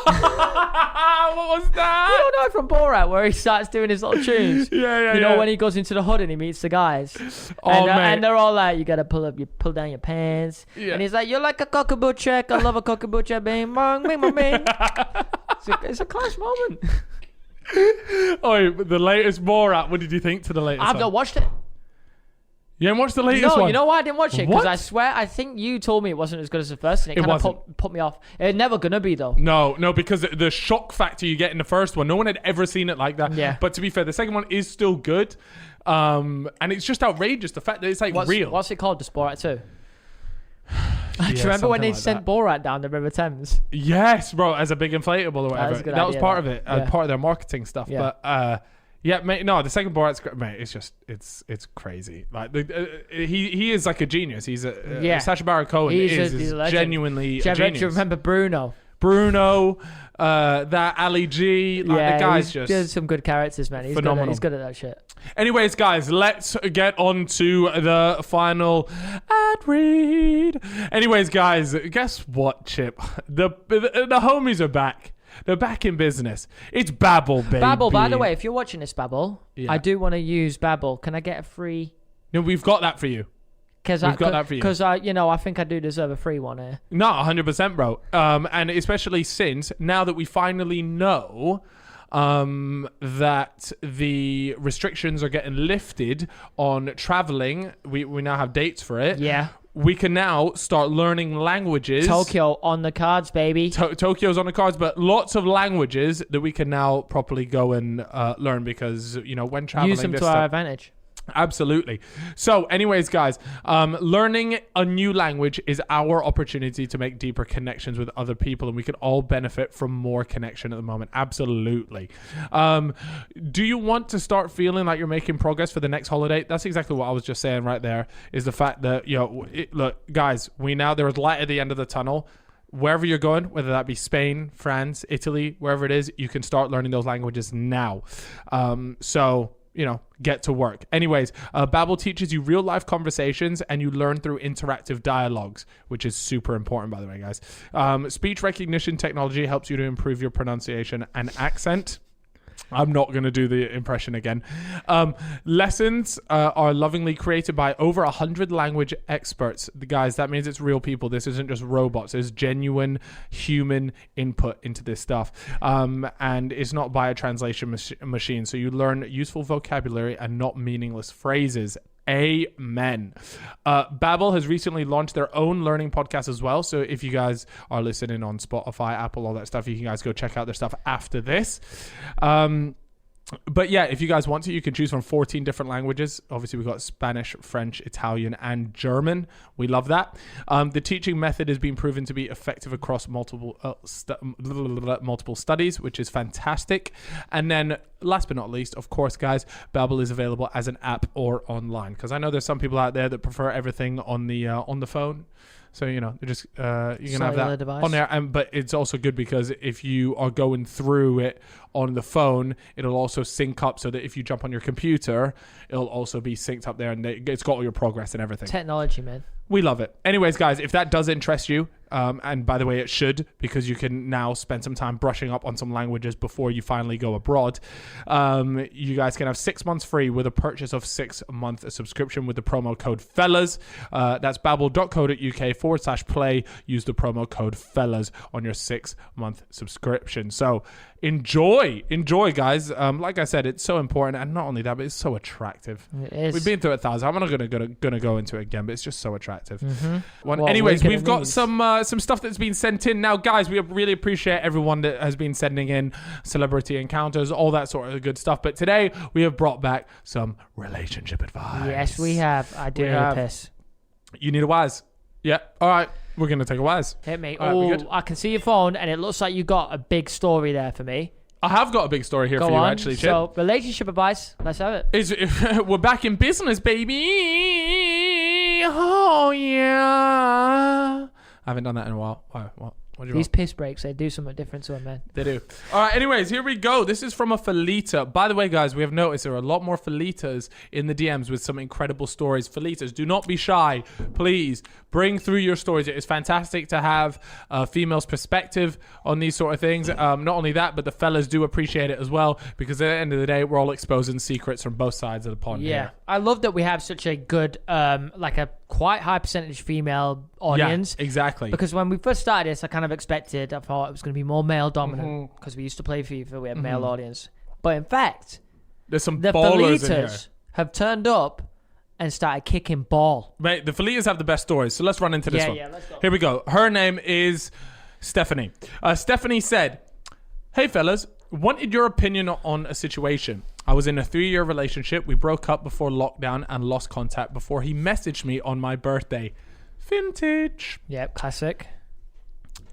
What was that? You don't know from Borat where he starts doing his little tunes. Yeah. You know when he goes into the hood and he meets the guys, Oh, and, mate. and they're all like, "You gotta pull down your pants," Yeah. and he's like, "You're like a cockaboo check. I love a cockaboo check. Bing bong, bing bong, bing." It's a class moment. Oh, the latest Borat. What did you think to the latest? I've one? not watched it. You haven't watched the latest No, one? you know why I didn't watch it? Because What? I swear, I think you told me it wasn't as good as the first, and it It kind of wasn't. put me off. It's never gonna be though. No, because the shock factor you get in the first one, no one had ever seen it like that. Yeah. But to be fair, the second one is still good. And it's just outrageous, the fact that it's like real. What's it called? The Borat 2. Do Yeah, you remember when something they like sent that. Borat down the River Thames? Yes, bro, as a big inflatable or whatever. was a good That was idea, part that. of it, Yeah. part of their marketing stuff. Yeah. But yeah, mate, no, the second Borat's great, mate. It's just it's crazy. Like he is like a genius. He's Yeah. Sacha Baron Cohen He's is a legend. genuinely Do a you genius. remember Bruno? Bruno, that Ali G, like the guy's just there's some good characters, man. phenomenal. He's good at that shit. Anyways, guys, let's get on to the final ad read. Anyways, guys, guess what, Chip? The homies are back. They're back in business. It's Babbel, baby. Babbel, by the way, if you're watching this, Babbel, Yeah. I do want to use Babbel. Can I get a free? No, we've got that for you. We've got that for you. Because I think I do deserve a free one here. No, 100%, bro. And especially since now that we finally know that the restrictions are getting lifted on traveling, we now have dates for it. Yeah. We can now start learning languages. Tokyo on the cards, baby. Tokyo's on the cards, but lots of languages that we can now properly go and learn because, when traveling... Use them this to our stuff- advantage. Absolutely. So anyways, guys, learning a new language is our opportunity to make deeper connections with other people, and we can all benefit from more connection at the moment. Absolutely. Do you want to start feeling like you're making progress for the next holiday? That's exactly what I was just saying right there, is the fact that, look, guys, there is light at the end of the tunnel. wherever you're going, whether that be Spain, France, Italy, wherever it is, you can start learning those languages now. So, get to work. Anyways, Babbel teaches you real life conversations and you learn through interactive dialogues, which is super important, by the way, guys. Speech recognition technology helps you to improve your pronunciation and accent. I'm not going to do the impression again. Lessons are lovingly created by over 100 language experts. Guys, that means it's real people. This isn't just robots. There's genuine human input into this stuff. And it's not by a translation machine. So you learn useful vocabulary and not meaningless phrases. Amen. Babbel has recently launched their own learning podcast as well. So if you guys are listening on Spotify, Apple, all that stuff, you can guys go check out their stuff after this. But yeah, if you guys want to, you can choose from 14 different languages. Obviously, we've got Spanish, French, Italian, and German. We love that. The teaching method has been proven to be effective across multiple studies, which is fantastic. And then last but not least, of course, guys, Babbel is available as an app or online. Because I know there's some people out there that prefer everything on the phone. So, they're just, you can have that device on there. But it's also good because if you are going through it on the phone, it'll also sync up so that if you jump on your computer, it'll also be synced up there and it's got all your progress and everything. Technology, man. We love it. Anyways, guys, if that does interest you, and by the way, it should, because you can now spend some time brushing up on some languages before you finally go abroad. You guys can have 6 months free with a purchase of 6-month subscription with the promo code FELLAS. That's babbel.co.uk/play. Use the promo code FELLAS on your 6-month subscription. So enjoy, guys. Like I said, it's so important, and not only that, but it's so attractive. It is. We've been through it 1,000. I'm not gonna go into it again, but it's just so attractive. Well, anyways, we've got some stuff that's been sent in now, guys. We really appreciate everyone that has been sending in celebrity encounters, all that sort of good stuff. But today we have brought back some relationship advice. Yes, we have. I do need a piss. You need a Waz. Yeah. All right. We're gonna take a Waz. Hit me. Right, I can see your phone, and it looks like you got a big story there for me. I have got a big story here for you, actually, Chip. So, relationship advice. Let's have it. We're back in business, baby. Oh, yeah. I haven't done that in a while. Why? What? These piss breaks, they do something different to them, man. They do. All right, anyways, here we go. This is from a Felita. By the way, guys, we have noticed there are a lot more Felitas in the DMs with some incredible stories. Felitas, do not be shy. Please bring through your stories. It is fantastic to have a female's perspective on these sort of things. Not only that, but the fellas do appreciate it as well, because at the end of the day, we're all exposing secrets from both sides of the pond. Yeah. Here. I love that we have such a good, like a quite high percentage female audience. Yeah, exactly. Because when we first started this, I kind of expected, I thought it was going to be more male dominant because we used to play FIFA, we had male audience. But in fact, there's some the ballers in here. Felitas have turned up and started kicking ball. Mate, the Felitas have the best stories, so let's run into this one. Yeah, let's go. Here we go. Her name is Stephanie. Stephanie said, "Hey fellas, wanted your opinion on a situation. I was in a 3-year relationship. We broke up before lockdown and lost contact before he messaged me on my birthday. Vintage. Yep, classic.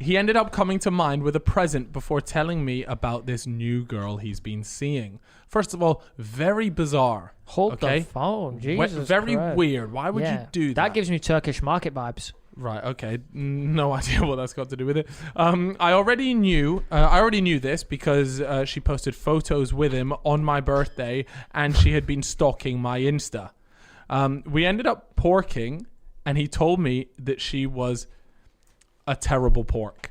He ended up coming to mind with a present before telling me about this new girl he's been seeing. First of all, very bizarre. Hold the phone. Jesus Very Christ. Weird. Why would you do that? That gives me Turkish market vibes. Right, okay. No idea what that's got to do with it. I already knew this because she posted photos with him on my birthday and she had been stalking my Insta. We ended up porking and he told me that she was a terrible pork.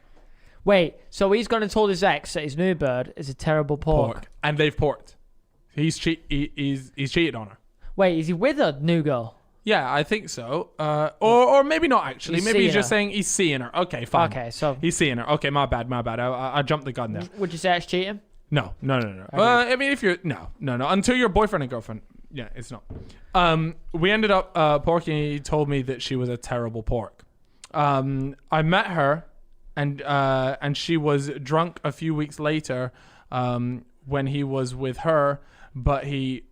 Wait, so he's gone and told his ex that his new bird is a terrible pork. And they've porked. He's cheated on her. Wait, is he with a new girl? Yeah, I think so. Or maybe not actually. Maybe he's just saying he's seeing her. Okay, fine. Okay, so he's seeing her. Okay, my bad. I jumped the gun there. Would you say it's cheating? No. I mean, if you're no. Until you're boyfriend and girlfriend, yeah, it's not. We ended up porking. He told me that she was a terrible pork. I met her, and she was drunk a few weeks later when he was with her, but he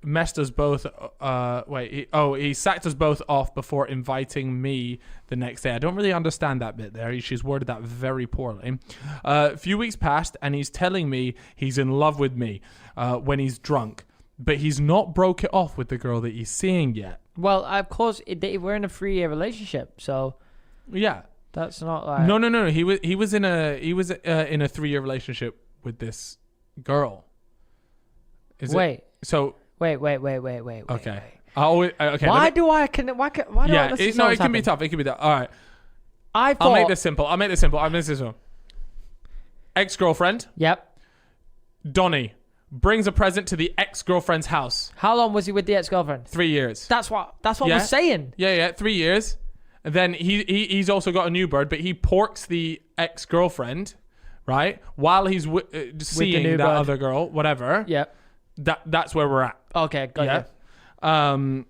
messed us both. He sacked us both off before inviting me the next day. I don't really understand that bit there. She's worded that very poorly. A few weeks passed, and he's telling me he's in love with me when he's drunk, but he's not broke it off with the girl that he's seeing yet. Well, of course, we're in a 3-year relationship, so yeah. That's not like... No. He was in a 3-year relationship with this girl. Wait. So Wait. okay. Wait. Okay. Why do I it can be tough. It can be tough. All right. I'll make this simple. Ex-girlfriend. Yep. Donnie brings a present to the ex-girlfriend's house. How long was he with the ex-girlfriend? 3 years. That's what we're saying. Yeah. 3 years. And then he's also got a new bird, but he porks the ex-girlfriend, right? While he's seeing that bird. Other girl, whatever. Yep. That's where we're at. Okay, got you.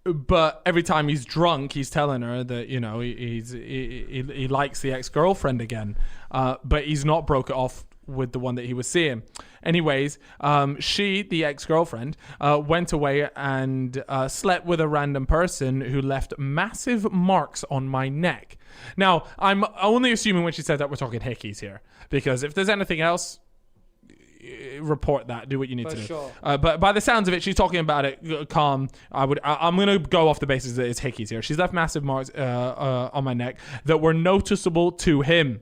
But every time he's drunk, he's telling her that, you know, he likes the ex-girlfriend again. But he's not broke it off with the one that he was seeing. Anyways, she, the ex-girlfriend, went away and slept with a random person who left massive marks on my neck. Now, I'm only assuming when she said that we're talking hickeys here. Because if there's anything else, report that. Do what you need to do. Sure. But by the sounds of it, she's talking about it calm. I'm going to go off the basis that it's hickeys here. She's left massive marks on my neck that were noticeable to him.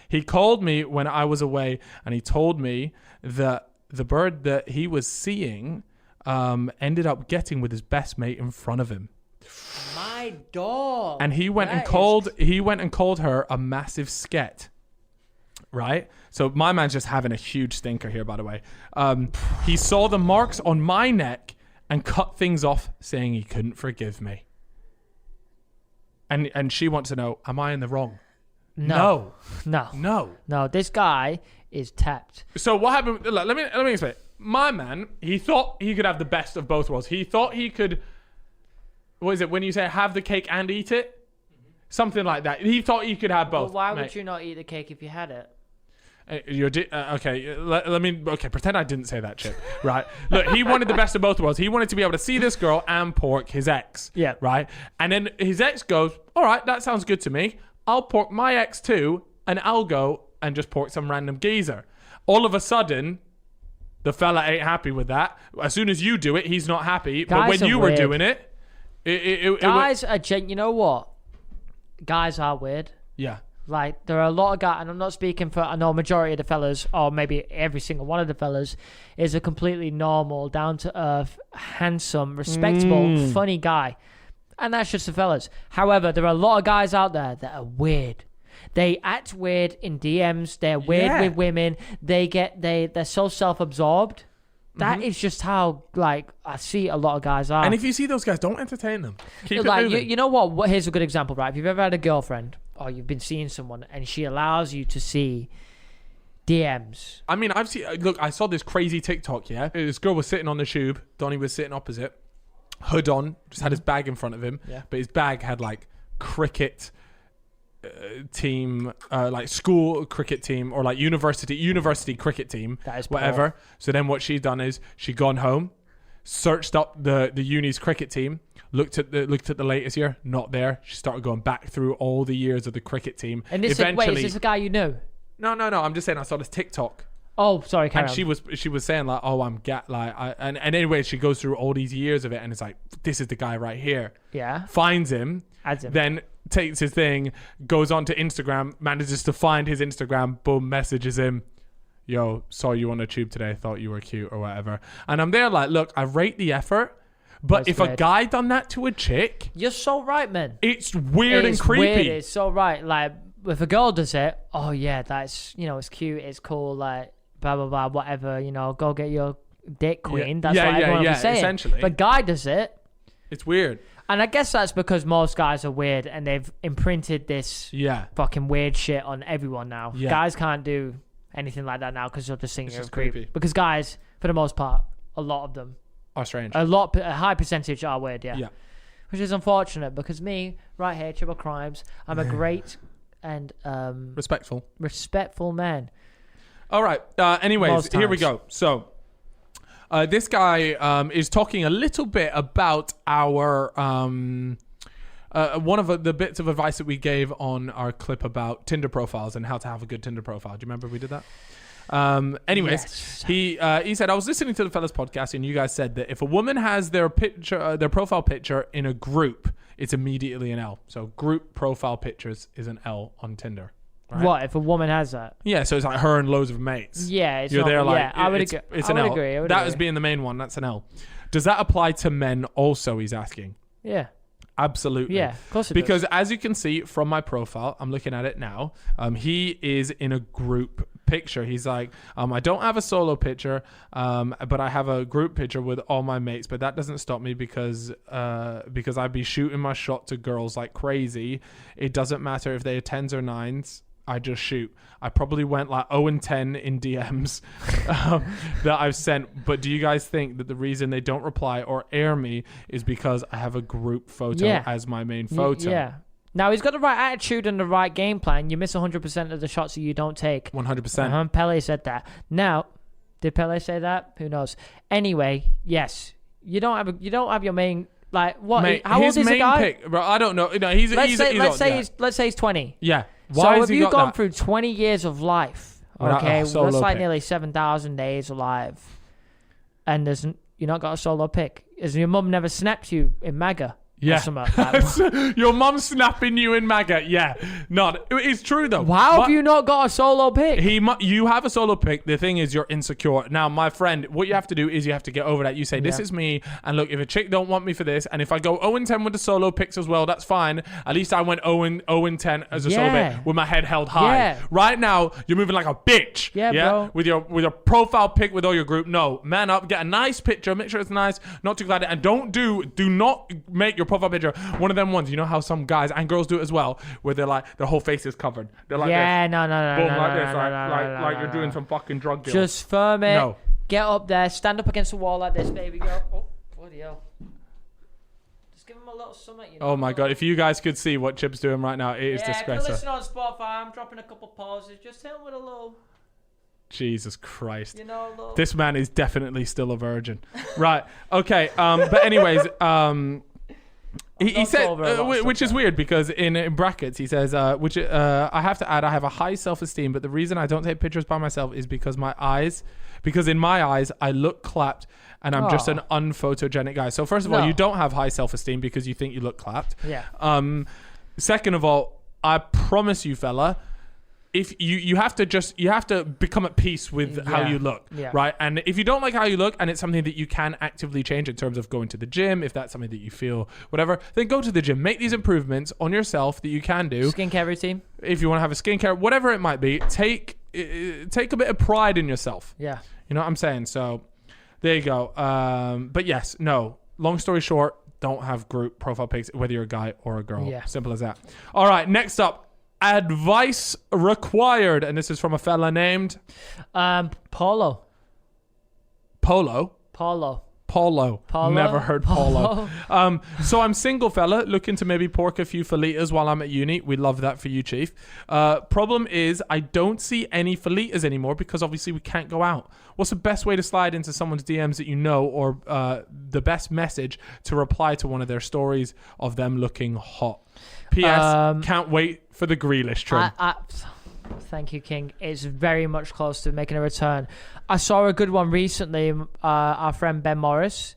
He called me when I was away, and he told me that the bird that he was seeing ended up getting with his best mate in front of him. My dog. And he went and called her a massive sket. Right? So my man's just having a huge stinker here, by the way. He saw the marks on my neck and cut things off, saying he couldn't forgive me. And she wants to know, am I in the wrong? No. This guy is tapped. So what happened? Let me explain. My man, he thought he could have the best of both worlds. He thought he could. What is it when you say have the cake and eat it? Something like that. He thought he could have both. Well, why would you not eat the cake if you had it? Okay. Let me. Okay, pretend I didn't say that, Chip. Right. Look, he wanted the best of both worlds. He wanted to be able to see this girl and pork his ex. Yeah. Right. And then his ex goes, "All right, that sounds good to me. I'll pork my ex too, and I'll go and just pork some random geezer." All of a sudden, the fella ain't happy with that. As soon as you do it, he's not happy. But when you were doing it, guys are you know what? Guys are weird. Yeah. Like, there are a lot of guys, and I'm not speaking for, I know majority of the fellas, or maybe every single one of the fellas, is a completely normal, down-to-earth, handsome, respectable, funny guy. And that's just the fellas. However, there are a lot of guys out there that are weird. They act weird in DMs. They're weird with women. They're so self-absorbed. That is just how, like, I see a lot of guys are. And if you see those guys, don't entertain them. Keep it moving. You know what? Here's a good example, right? If you've ever had a girlfriend or you've been seeing someone and she allows you to see DMs. I mean, I saw this crazy TikTok, yeah? This girl was sitting on the tube. Donnie was sitting opposite. Hood on. Just had his bag in front of him. Yeah. But his bag had, like, cricket team, like school cricket team, or like university cricket team, that is whatever. poor. So then what she's done is she gone home, searched up the uni's cricket team, looked at the latest year, not there. She started going back through all the years of the cricket team. And this wait, is this a guy you knew? No. I'm just saying I saw this TikTok. Oh, sorry, carry on. She was saying like, oh, and anyway, she goes through all these years of it, and it's like, this is the guy right here. Yeah. Finds him, adds him, then takes his thing, goes on to Instagram, manages to find his Instagram, boom, messages him, yo, saw you on the tube today, thought you were cute or whatever. And I'm there like, look, I rate the effort, but if a guy done that to a chick, you're so right, man. It's weird and creepy. Weird. It's so right. Like, if a girl does it, oh yeah, that's, you know, it's cute, it's cool, like, blah blah blah, whatever, you know, go get your dick, queen. That's what everyone will be saying. Essentially. But guy does it, it's weird. And I guess that's because most guys are weird and they've imprinted this fucking weird shit on everyone now. Yeah. Guys can't do anything like that now because they'll just think you're creepy. Because guys, for the most part, a lot of them are strange. A high percentage are weird, yeah. Which is unfortunate because me, right here, Triple Crimes, I'm a great and respectful man. All right. Anyways, here we go. So, this guy is talking a little bit about our one of the bits of advice that we gave on our clip about Tinder profiles and how to have a good Tinder profile. Do you remember we did that? Yes. He said, I was listening to the fellas podcast and you guys said that if a woman has their profile picture in a group, it's immediately an L. So group profile pictures is an L on Tinder. Right? What if a woman has that? Yeah, so it's like her and loads of mates. Yeah, it's You're not, there like yeah, I would it's, agree. it's I an would L. agree. I would That agree. as being the main one, that's an L. Does that apply to men also, he's asking? Yeah. Absolutely. Yeah, of course it because does. as you can see from my profile, I'm looking at it now. He is in a group picture. He's like, I don't have a solo picture, but I have a group picture with all my mates. But that doesn't stop me because I'd be shooting my shot to girls like crazy. It doesn't matter if they are 10s or 9s. I just shoot. I probably went like 0 and 10 in DMs that I've sent. But do you guys think that the reason they don't reply or air me is because I have a group photo as my main photo? Yeah. Now, he's got the right attitude and the right game plan. You miss 100% of the shots that you don't take. 100%. Pele said that. Now, did Pele say that? Who knows? Anyway, yes. You don't have your main... Like, what? Mate, how old is the guy? Pick, bro, I don't know. No, let's say he's 20. Yeah. Why so have you gone through 20 years of life? Okay, that's like nearly 7,000 days alive, and you're not got a solo pick. As your mum never snaps you in MAGA. Yeah. Your mum snapping you in MAGA. Yeah. No, it's true though. How have you not got a solo pick? You have a solo pick. The thing is, you're insecure. Now, my friend, what you have to do is you have to get over that. You say, this is me. And look, if a chick don't want me for this, and if I go 0 and 10 with the solo picks as well, that's fine. At least I went 0 and 10 as a solo pick with my head held high. Yeah. Right now, you're moving like a bitch. Yeah, bro. With your profile pic with all your group. No, man up. Get a nice picture. Make sure it's nice. Not too glad. And do not make your profile picture one of them ones. You know how some guys and girls do it as well, where they're like their whole face is covered. They're like this. No, boom, like this, like you're doing some fucking drug deal. Just firm it. No. Get up there, stand up against the wall like this, baby girl. Oh, bloody hell. Just give him a little summit. You know, oh my god! If you guys could see what Chip's doing right now, it is disgraceful. Yeah, if you listen on Spotify, I'm dropping a couple pauses. Just hit him with a little. Jesus Christ. You know, this man is definitely still a virgin. Right. Okay. But anyways, he said, which is weird because in brackets he says, I have to add, I have a high self-esteem, but the reason I don't take pictures by myself is because in my eyes, I look clapped and I'm just an unphotogenic guy. So first of all, you don't have high self-esteem because you think you look clapped. Yeah. Second of all, I promise you, fella, if you have to become at peace with how you look, right? And if you don't like how you look and it's something that you can actively change in terms of going to the gym, if that's something that you feel whatever, then go to the gym. Make these improvements on yourself that you can do. Skincare routine. If you want to have a skincare, whatever it might be, take a bit of pride in yourself. Yeah. You know what I'm saying? So there you go. But yes, no. Long story short, don't have group profile pics, whether you're a guy or a girl. Yeah. Simple as that. All right, next up. Advice required, and this is from a fella named Paulo. Never heard Paulo. So I'm single fella, looking to maybe pork a few felitas while I'm at uni. We love that for you, Chief. Problem is I don't see any felitas anymore because obviously we can't go out. What's the best way to slide into someone's DMs that you know, or the best message to reply to one of their stories of them looking hot? P.S. Can't wait for the Grealish trim. Thank you, King. It's very much close to making a return. I saw a good one recently. Our friend Ben Morris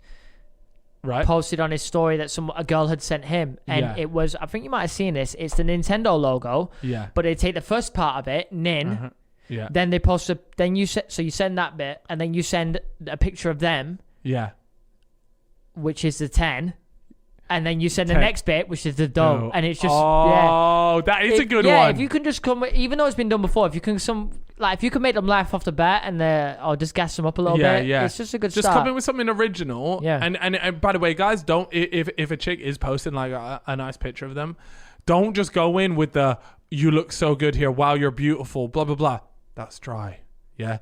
posted on his story that a girl had sent him, and it was, I think you might have seen this, it's the Nintendo logo, but they take the first part of it, Nin, then they post you send that bit, and then you send a picture of them, which is the 10, and then you send the next bit, which is the dough, and it's just that is a good one. Yeah, if you can just come, even though it's been done before, if you can make them laugh off the bat and or just gas them up a little bit, it's just a good start. Just come in with something original. Yeah. And by the way, guys, don't if a chick is posting like a nice picture of them, don't just go in with the "you look so good here, wow, you're beautiful," blah blah blah. That's dry. Yeah.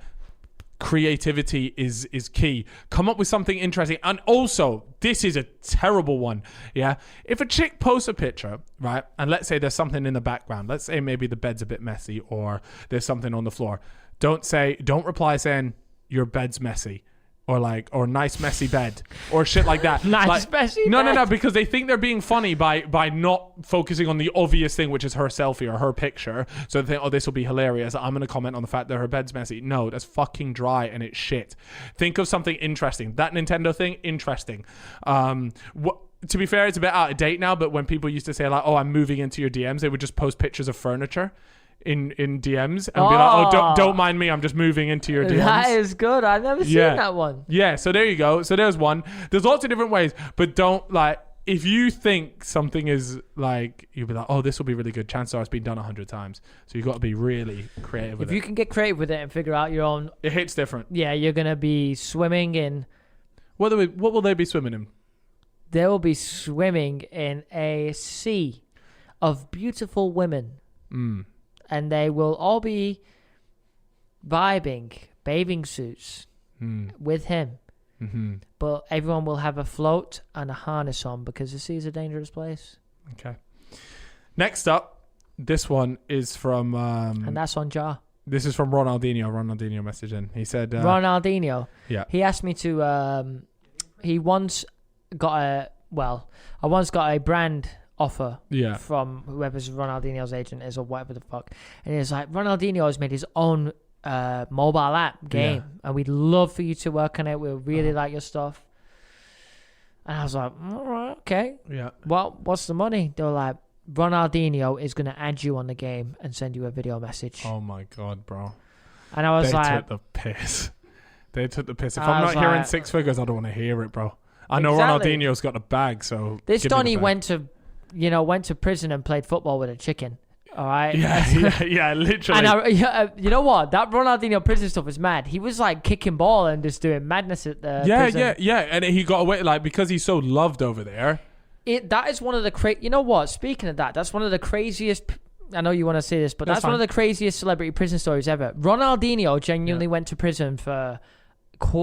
Creativity is key. Come up with something interesting. And also, this is a terrible one. Yeah. If a chick posts a picture, right, and let's say there's something in the background. Let's say maybe the bed's a bit messy or there's something on the floor. Don't reply saying your bed's messy. Or nice messy bed or shit like that. Messy bed. No, because they think they're being funny by not focusing on the obvious thing, which is her selfie or her picture. So they think, oh, this will be hilarious. I'm going to comment on the fact that her bed's messy. No, that's fucking dry and it's shit. Think of something interesting. That Nintendo thing, interesting. to be fair, it's a bit out of date now, but when people used to say like, "Oh, I'm moving into your DMs," they would just post pictures of furniture in DMs and be like, "Oh, don't mind me, I'm just moving into your DMs." That is good. I've never seen that one. Yeah, so there you go. So there's one. There's lots of different ways, but don't like if you think something is like, you'll be like, "Oh, this will be really good." Chances are it's been done 100 times, so you've got to be really creative with it. If you can get creative with it and figure out your own, it hits different. Yeah, you're gonna be swimming in. What will they be swimming in? They will be swimming in a sea of beautiful women. And they will all be vibing, bathing suits with him. Mm-hmm. But everyone will have a float and a harness on because the sea is a dangerous place. Okay. Next up, this one is from... and that's on Jar. This is from Ronaldinho. Ronaldinho messaged in. He said... Ronaldinho. Yeah. He asked me to... he once got a... Well, I once got a brand offer from whoever's Ronaldinho's agent is or whatever the fuck. And he was like, Ronaldinho has made his own mobile app game. And we'd love for you to work on it. We really like your stuff. And I was like, all right, okay. Yeah. Well, what's the money? They were like, Ronaldinho is going to add you on the game and send you a video message. Oh my God, bro. And I was like... They took the piss. They took the piss. If I'm not hearing 6 figures, I don't want to hear it, bro. I know Ronaldinho's got a bag, so... This Donny went to prison and played football with a chicken. All right? Yeah, literally. And you know what? That Ronaldinho prison stuff was mad. He was like kicking ball and just doing madness at the prison. Yeah. And he got away, like, because he's so loved over there. That is one of the... You know what? Speaking of that, that's one of the craziest... I know you want to say this, but that's one of the craziest celebrity prison stories ever. Ronaldinho genuinely went to prison for...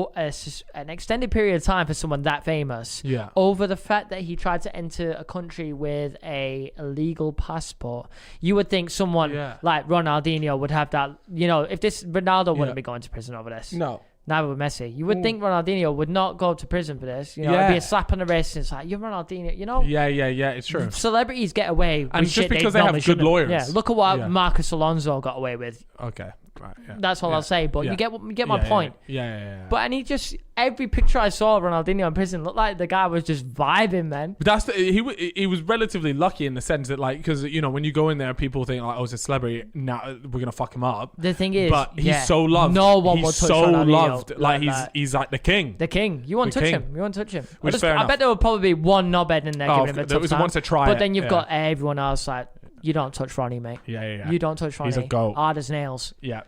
an extended period of time for someone that famous over the fact that he tried to enter a country with a illegal passport. You would think someone like Ronaldinho would have that, if this Ronaldo wouldn't be going to prison over this. No. Neither would Messi. You would think Ronaldinho would not go to prison for this. It'd be a slap on the wrist. It's like, you're Ronaldinho, Yeah, it's true. Celebrities get away with and shit just because they have good lawyers. Yeah, look at what Marcus Alonso got away with. Okay. Right, that's all I'll say, but you get my point. Yeah. But and every picture I saw of Ronaldinho in prison looked like the guy was just vibing, man. But he was relatively lucky in the sense that, like, because when you go in there, people think like, oh, it's a celebrity, now we're gonna fuck him up. The thing is, but he's so loved. No one will touch Ronaldinho. Loved. Like he's like the king. The king. You won't touch him. Which fair enough. I bet there will probably be one knobhead in there giving him a tough time. There was once to try but then you've got everyone else like, you don't touch Ronnie, mate. Yeah. You don't touch Ronnie. He's a goat. Hard as nails. Yeah.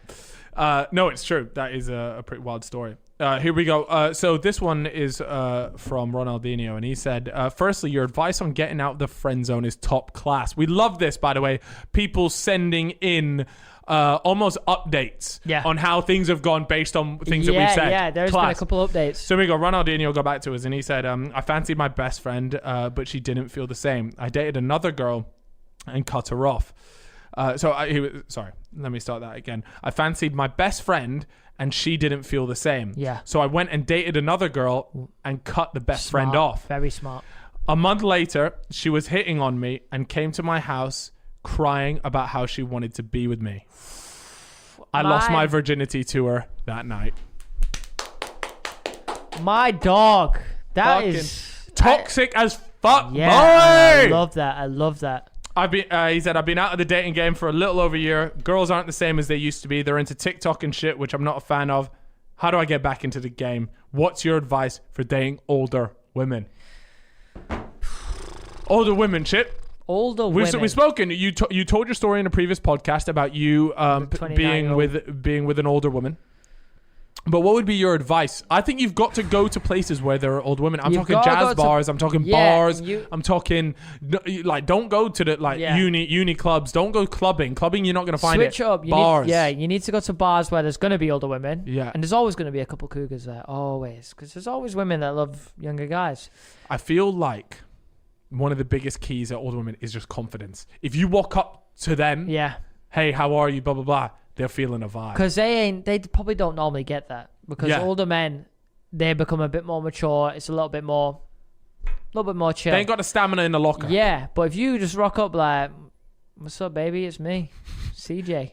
No, it's true. That is a pretty wild story. Here we go. So this one is from Ronaldinho, and he said, firstly, your advice on getting out of the friend zone is top class. We love this, by the way. People sending in almost updates on how things have gone based on things that we've said. Yeah, there's been a couple updates. So we go, Ronaldinho got back to us, and he said, I fancied my best friend, but she didn't feel the same. I dated another girl and cut her off. Sorry, let me start that again. I fancied my best friend and she didn't feel the same. Yeah. So I went and dated another girl and cut the best friend off. Very smart. A month later, she was hitting on me and came to my house crying about how she wanted to be with me. I lost my virginity to her that night. My dog. That is toxic as fuck. Yeah, boy! I love that. He said, I've been out of the dating game for a little over a year. Girls aren't the same as they used to be. They're into TikTok and shit, which I'm not a fan of. How do I get back into the game? What's your advice for dating older women? Older women, shit. Older women. We've spoken. You told your story in a previous podcast about you being with an older woman. But what would be your advice? I think you've got to go to places where there are old women. I'm talking jazz bars. I'm talking bars. I'm talking like, don't go to the uni clubs. Don't go clubbing. Clubbing, you're not going to find Switch it. Up. Bars. You need to go to bars where there's going to be older women. Yeah. And there's always going to be a couple cougars there. Always. Because there's always women that love younger guys. I feel like one of the biggest keys at older women is just confidence. If you walk up to them, hey, how are you, blah, blah, blah, they're feeling a vibe. Because they probably don't normally get that. Because older men, they become a bit more mature. It's a little bit more chill. They ain't got the stamina in the locker. Yeah, but if you just rock up like, what's up, baby? It's me, CJ.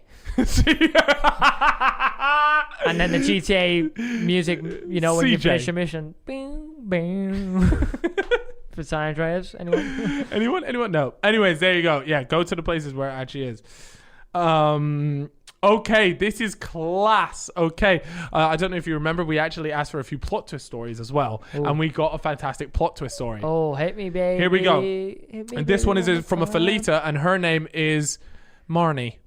And then the GTA music, when you finish a mission. Bing, bing. for San Andreas? Anyone? Anyone? No. Anyways, there you go. Yeah, go to the places where it actually is. Okay, this is class. Okay, I don't know if you remember, we actually asked for a few plot twist stories as well, and we got a fantastic plot twist story. Oh, hit me, baby. Here we go. And this one is from a Felita, and her name is Marnie.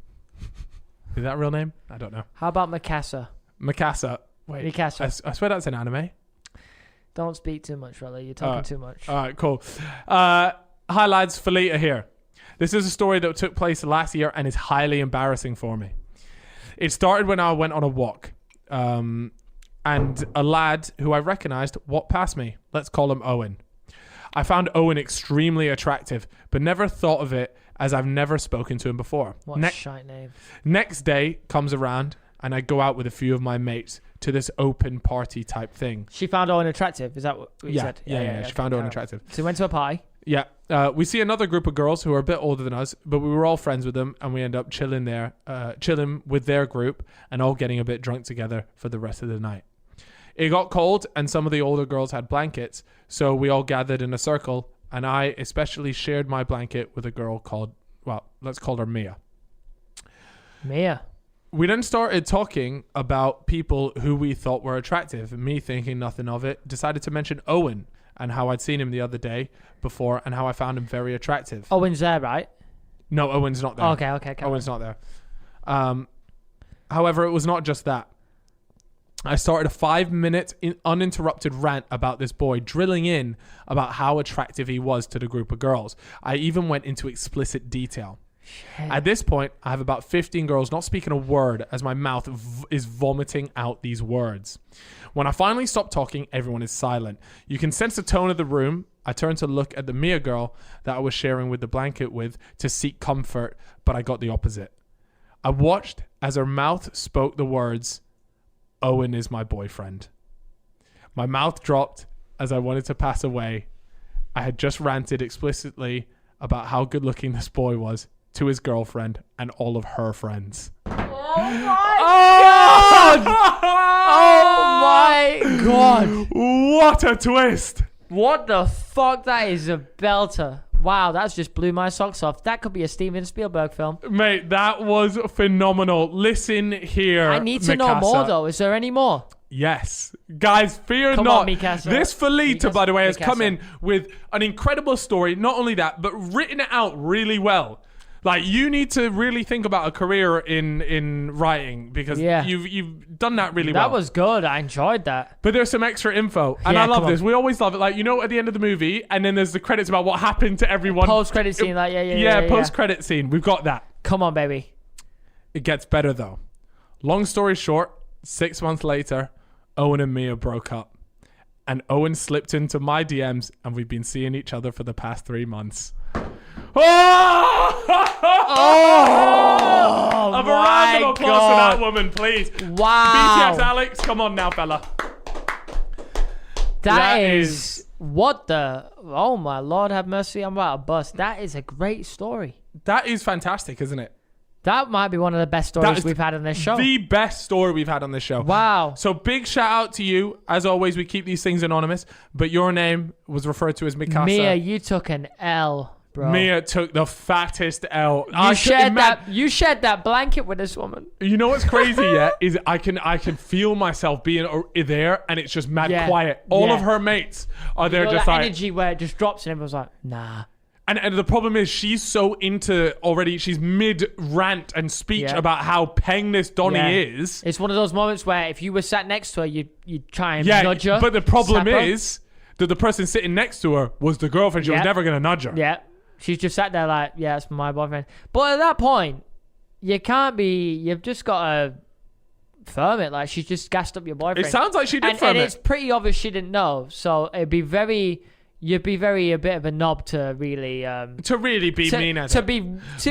Is that a real name? I don't know. How about Mikasa? Mikasa. Wait, Mikasa. I swear that's an anime. Don't speak too much, Rolly. You're talking too much. All right, cool. Hi, lads. Felita here. This is a story that took place last year and is highly embarrassing for me. It started when I went on a walk, and a lad who I recognized walked past me. Let's call him Owen. I found Owen extremely attractive, but never thought of it as I've never spoken to him before. What a shite name. Next day comes around, and I go out with a few of my mates to this open party type thing. She found Owen attractive. Is that what you said? Yeah. She found Owen attractive. So we went to a party. Yeah. We see another group of girls who are a bit older than us, but we were all friends with them, and we end up chilling with their group and all getting a bit drunk together for the rest of the night. It got cold, and some of the older girls had blankets, so we all gathered in a circle, and I especially shared my blanket with a girl called, well, let's call her Mia. Mia. We then started talking about people who we thought were attractive. Me, thinking nothing of it, decided to mention Owen and how I'd seen him the other day before and how I found him very attractive. Owen's there, right? No, Owen's not there. Okay. Owen's not there. However, it was not just that. I started a 5-minute uninterrupted rant about this boy, drilling in about how attractive he was to the group of girls. I even went into explicit detail. Shit. At this point, I have about 15 girls not speaking a word as my mouth is vomiting out these words. When I finally stop talking, everyone is silent. You can sense the tone of the room. I turn to look at the Mia girl that I was sharing with the blanket with to seek comfort, but I got the opposite. I watched as her mouth spoke the words, "Owen is my boyfriend." My mouth dropped as I wanted to pass away. I had just ranted explicitly about how good looking this boy was to his girlfriend and all of her friends. Oh my God! Oh my God! What a twist! What the fuck? That is a belter. Wow, that's just blew my socks off. That could be a Steven Spielberg film. Mate, that was phenomenal. Listen here, I need to know more, though. Is there any more? Yes. Guys, fear Come not. on, Mikasa. This Felita, by the way, has Mikasa. come in with an incredible story. Not only that, but written it out really well. Like, you need to really think about a career in writing because you've done that really well. That was good. I enjoyed that. But there's some extra info. And I love this. We always love it. Like, you know, at the end of the movie, and then there's the credits about what happened to everyone. Post-credit scene. Like, yeah. Post-credit scene. We've got that. Come on, baby. It gets better, though. Long story short, 6 months later, Owen and Mia broke up. And Owen slipped into my DMs, and we've been seeing each other for the past 3 months. Oh! A round of applause for that woman, please. Wow. BTS Alex, come on now, fella. That is what the... Oh, my Lord, have mercy. I'm about to bust. That is a great story. That is fantastic, isn't it? That might be one of the best stories we've had on this show. The best story we've had on this show. Wow. So big shout out to you. As always, we keep these things anonymous, but your name was referred to as Mikasa. Mia, you took an L, bro. Mia took the fattest L. You shared that blanket with this woman. You know what's crazy, yeah? Is I can feel myself being there, and it's just mad quiet. All of her mates are there, just like energy where it just drops, and everyone's like, nah. And the problem is she's so into already. She's mid rant and speech about how peng this Donnie is. It's one of those moments where if you were sat next to her, you'd try and nudge her. But the problem is that the person sitting next to her was the girlfriend. She was never going to nudge her. Yeah. She's just sat there like, yeah, it's my boyfriend. But at that point, you can't be... You've just got to firm it. Like, she's just gassed up your boyfriend. It sounds like she did firm it. And it's pretty obvious she didn't know. So it'd be very... You'd be a bit of a knob to really... to really be mean at her. To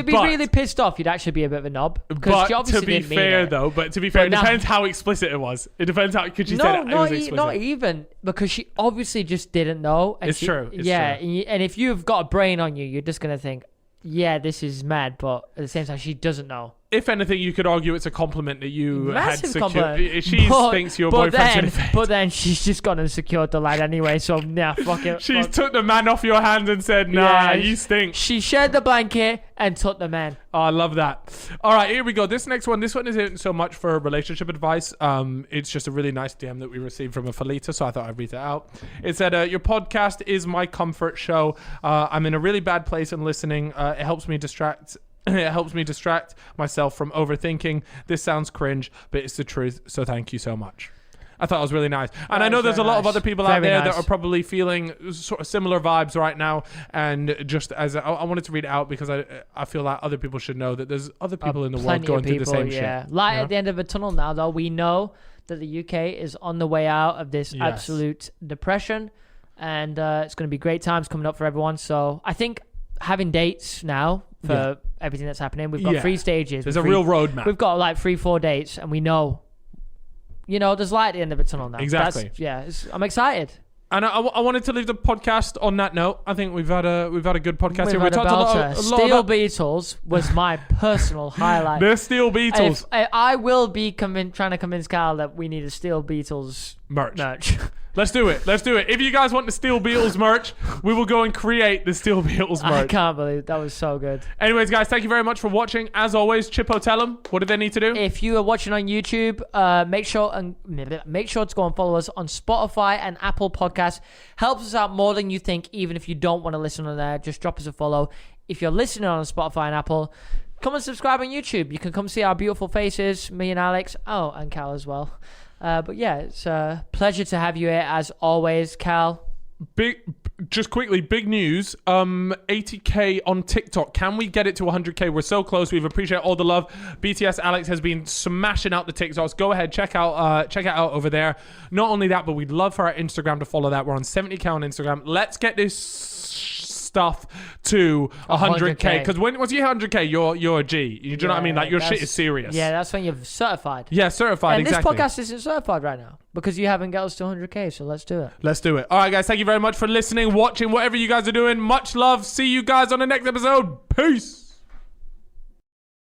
be really pissed off, you'd actually be a bit of a knob. But to be fair, it depends how explicit it was. It depends how... Because she said it was explicit. Not even. Because she obviously just didn't know. And it's true. It's true. And if you've got a brain on you, you're just going to think, yeah, this is mad. But at the same time, she doesn't know. if anything, you could argue it's a compliment that you Massive had secured. compliment. She thinks your boyfriend's gonna fade. But then she's just gone and secured the lad anyway, so nah, fuck it. She fuck. took the man off your hands and said, nah, Yeah, you stink. She shared the blanket and took the man. Oh, I love that. All right, here we go. This one isn't so much for relationship advice. It's just a really nice DM that we received from a Felita, so I thought I'd read that out. It said, your podcast is my comfort show. I'm in a really bad place and listening. It helps me distract. It helps me distract myself from overthinking. This sounds cringe, but it's the truth. So thank you so much. I thought it was really nice. And I know there's a lot of other people out there that are probably feeling sort of similar vibes right now. And just as I wanted to read it out because I feel like other people should know that there's other people in the world going through the same shit. Light at the end of a tunnel now, though. We know that the UK is on the way out of this absolute depression. And it's going to be great times coming up for everyone. So I think having dates now for everything that's happening. We've got 3 stages. There's a real roadmap. We've got like 3-4 dates, and we know, there's light at the end of a tunnel now. Exactly. I'm excited. And I wanted to leave the podcast on that note. I think we've had a good podcast here. We talked a lot Steel about Beatles was my personal highlight. The Steel Beatles. I will be trying to convince Carl that we need a Steel Beatles merch. Let's do it. If you guys want the Steel Beatles merch, we will go and create the Steel Beatles merch. I can't believe it. That was so good. Anyways, guys, thank you very much for watching. As always, Chippo, tell them, what do they need to do? If you are watching on YouTube, make sure to go and follow us on Spotify and Apple Podcasts. Helps us out more than you think, even if you don't want to listen on there. Just drop us a follow. If you're listening on Spotify and Apple, come and subscribe on YouTube. You can come see our beautiful faces, me and Alex. Oh, and Cal as well. But yeah, it's a pleasure to have you here as always, Cal. Just quickly, big news. 80k on TikTok. Can we get it to 100k? We're so close. We appreciate all the love. BTS Alex has been smashing out the TikToks. Go ahead, check it out over there. Not only that, but we'd love for our Instagram to follow that. We're on 70k on Instagram. Let's get this stuff to 100k, because once you hit 100k, you're a G. You know what I mean? Like, your shit is serious. Yeah, that's when you're certified. Yeah, certified. And exactly. this podcast isn't certified right now because you haven't got us to 100k. So let's do it. All right, guys. Thank you very much for listening, watching, whatever you guys are doing. Much love. See you guys on the next episode. Peace.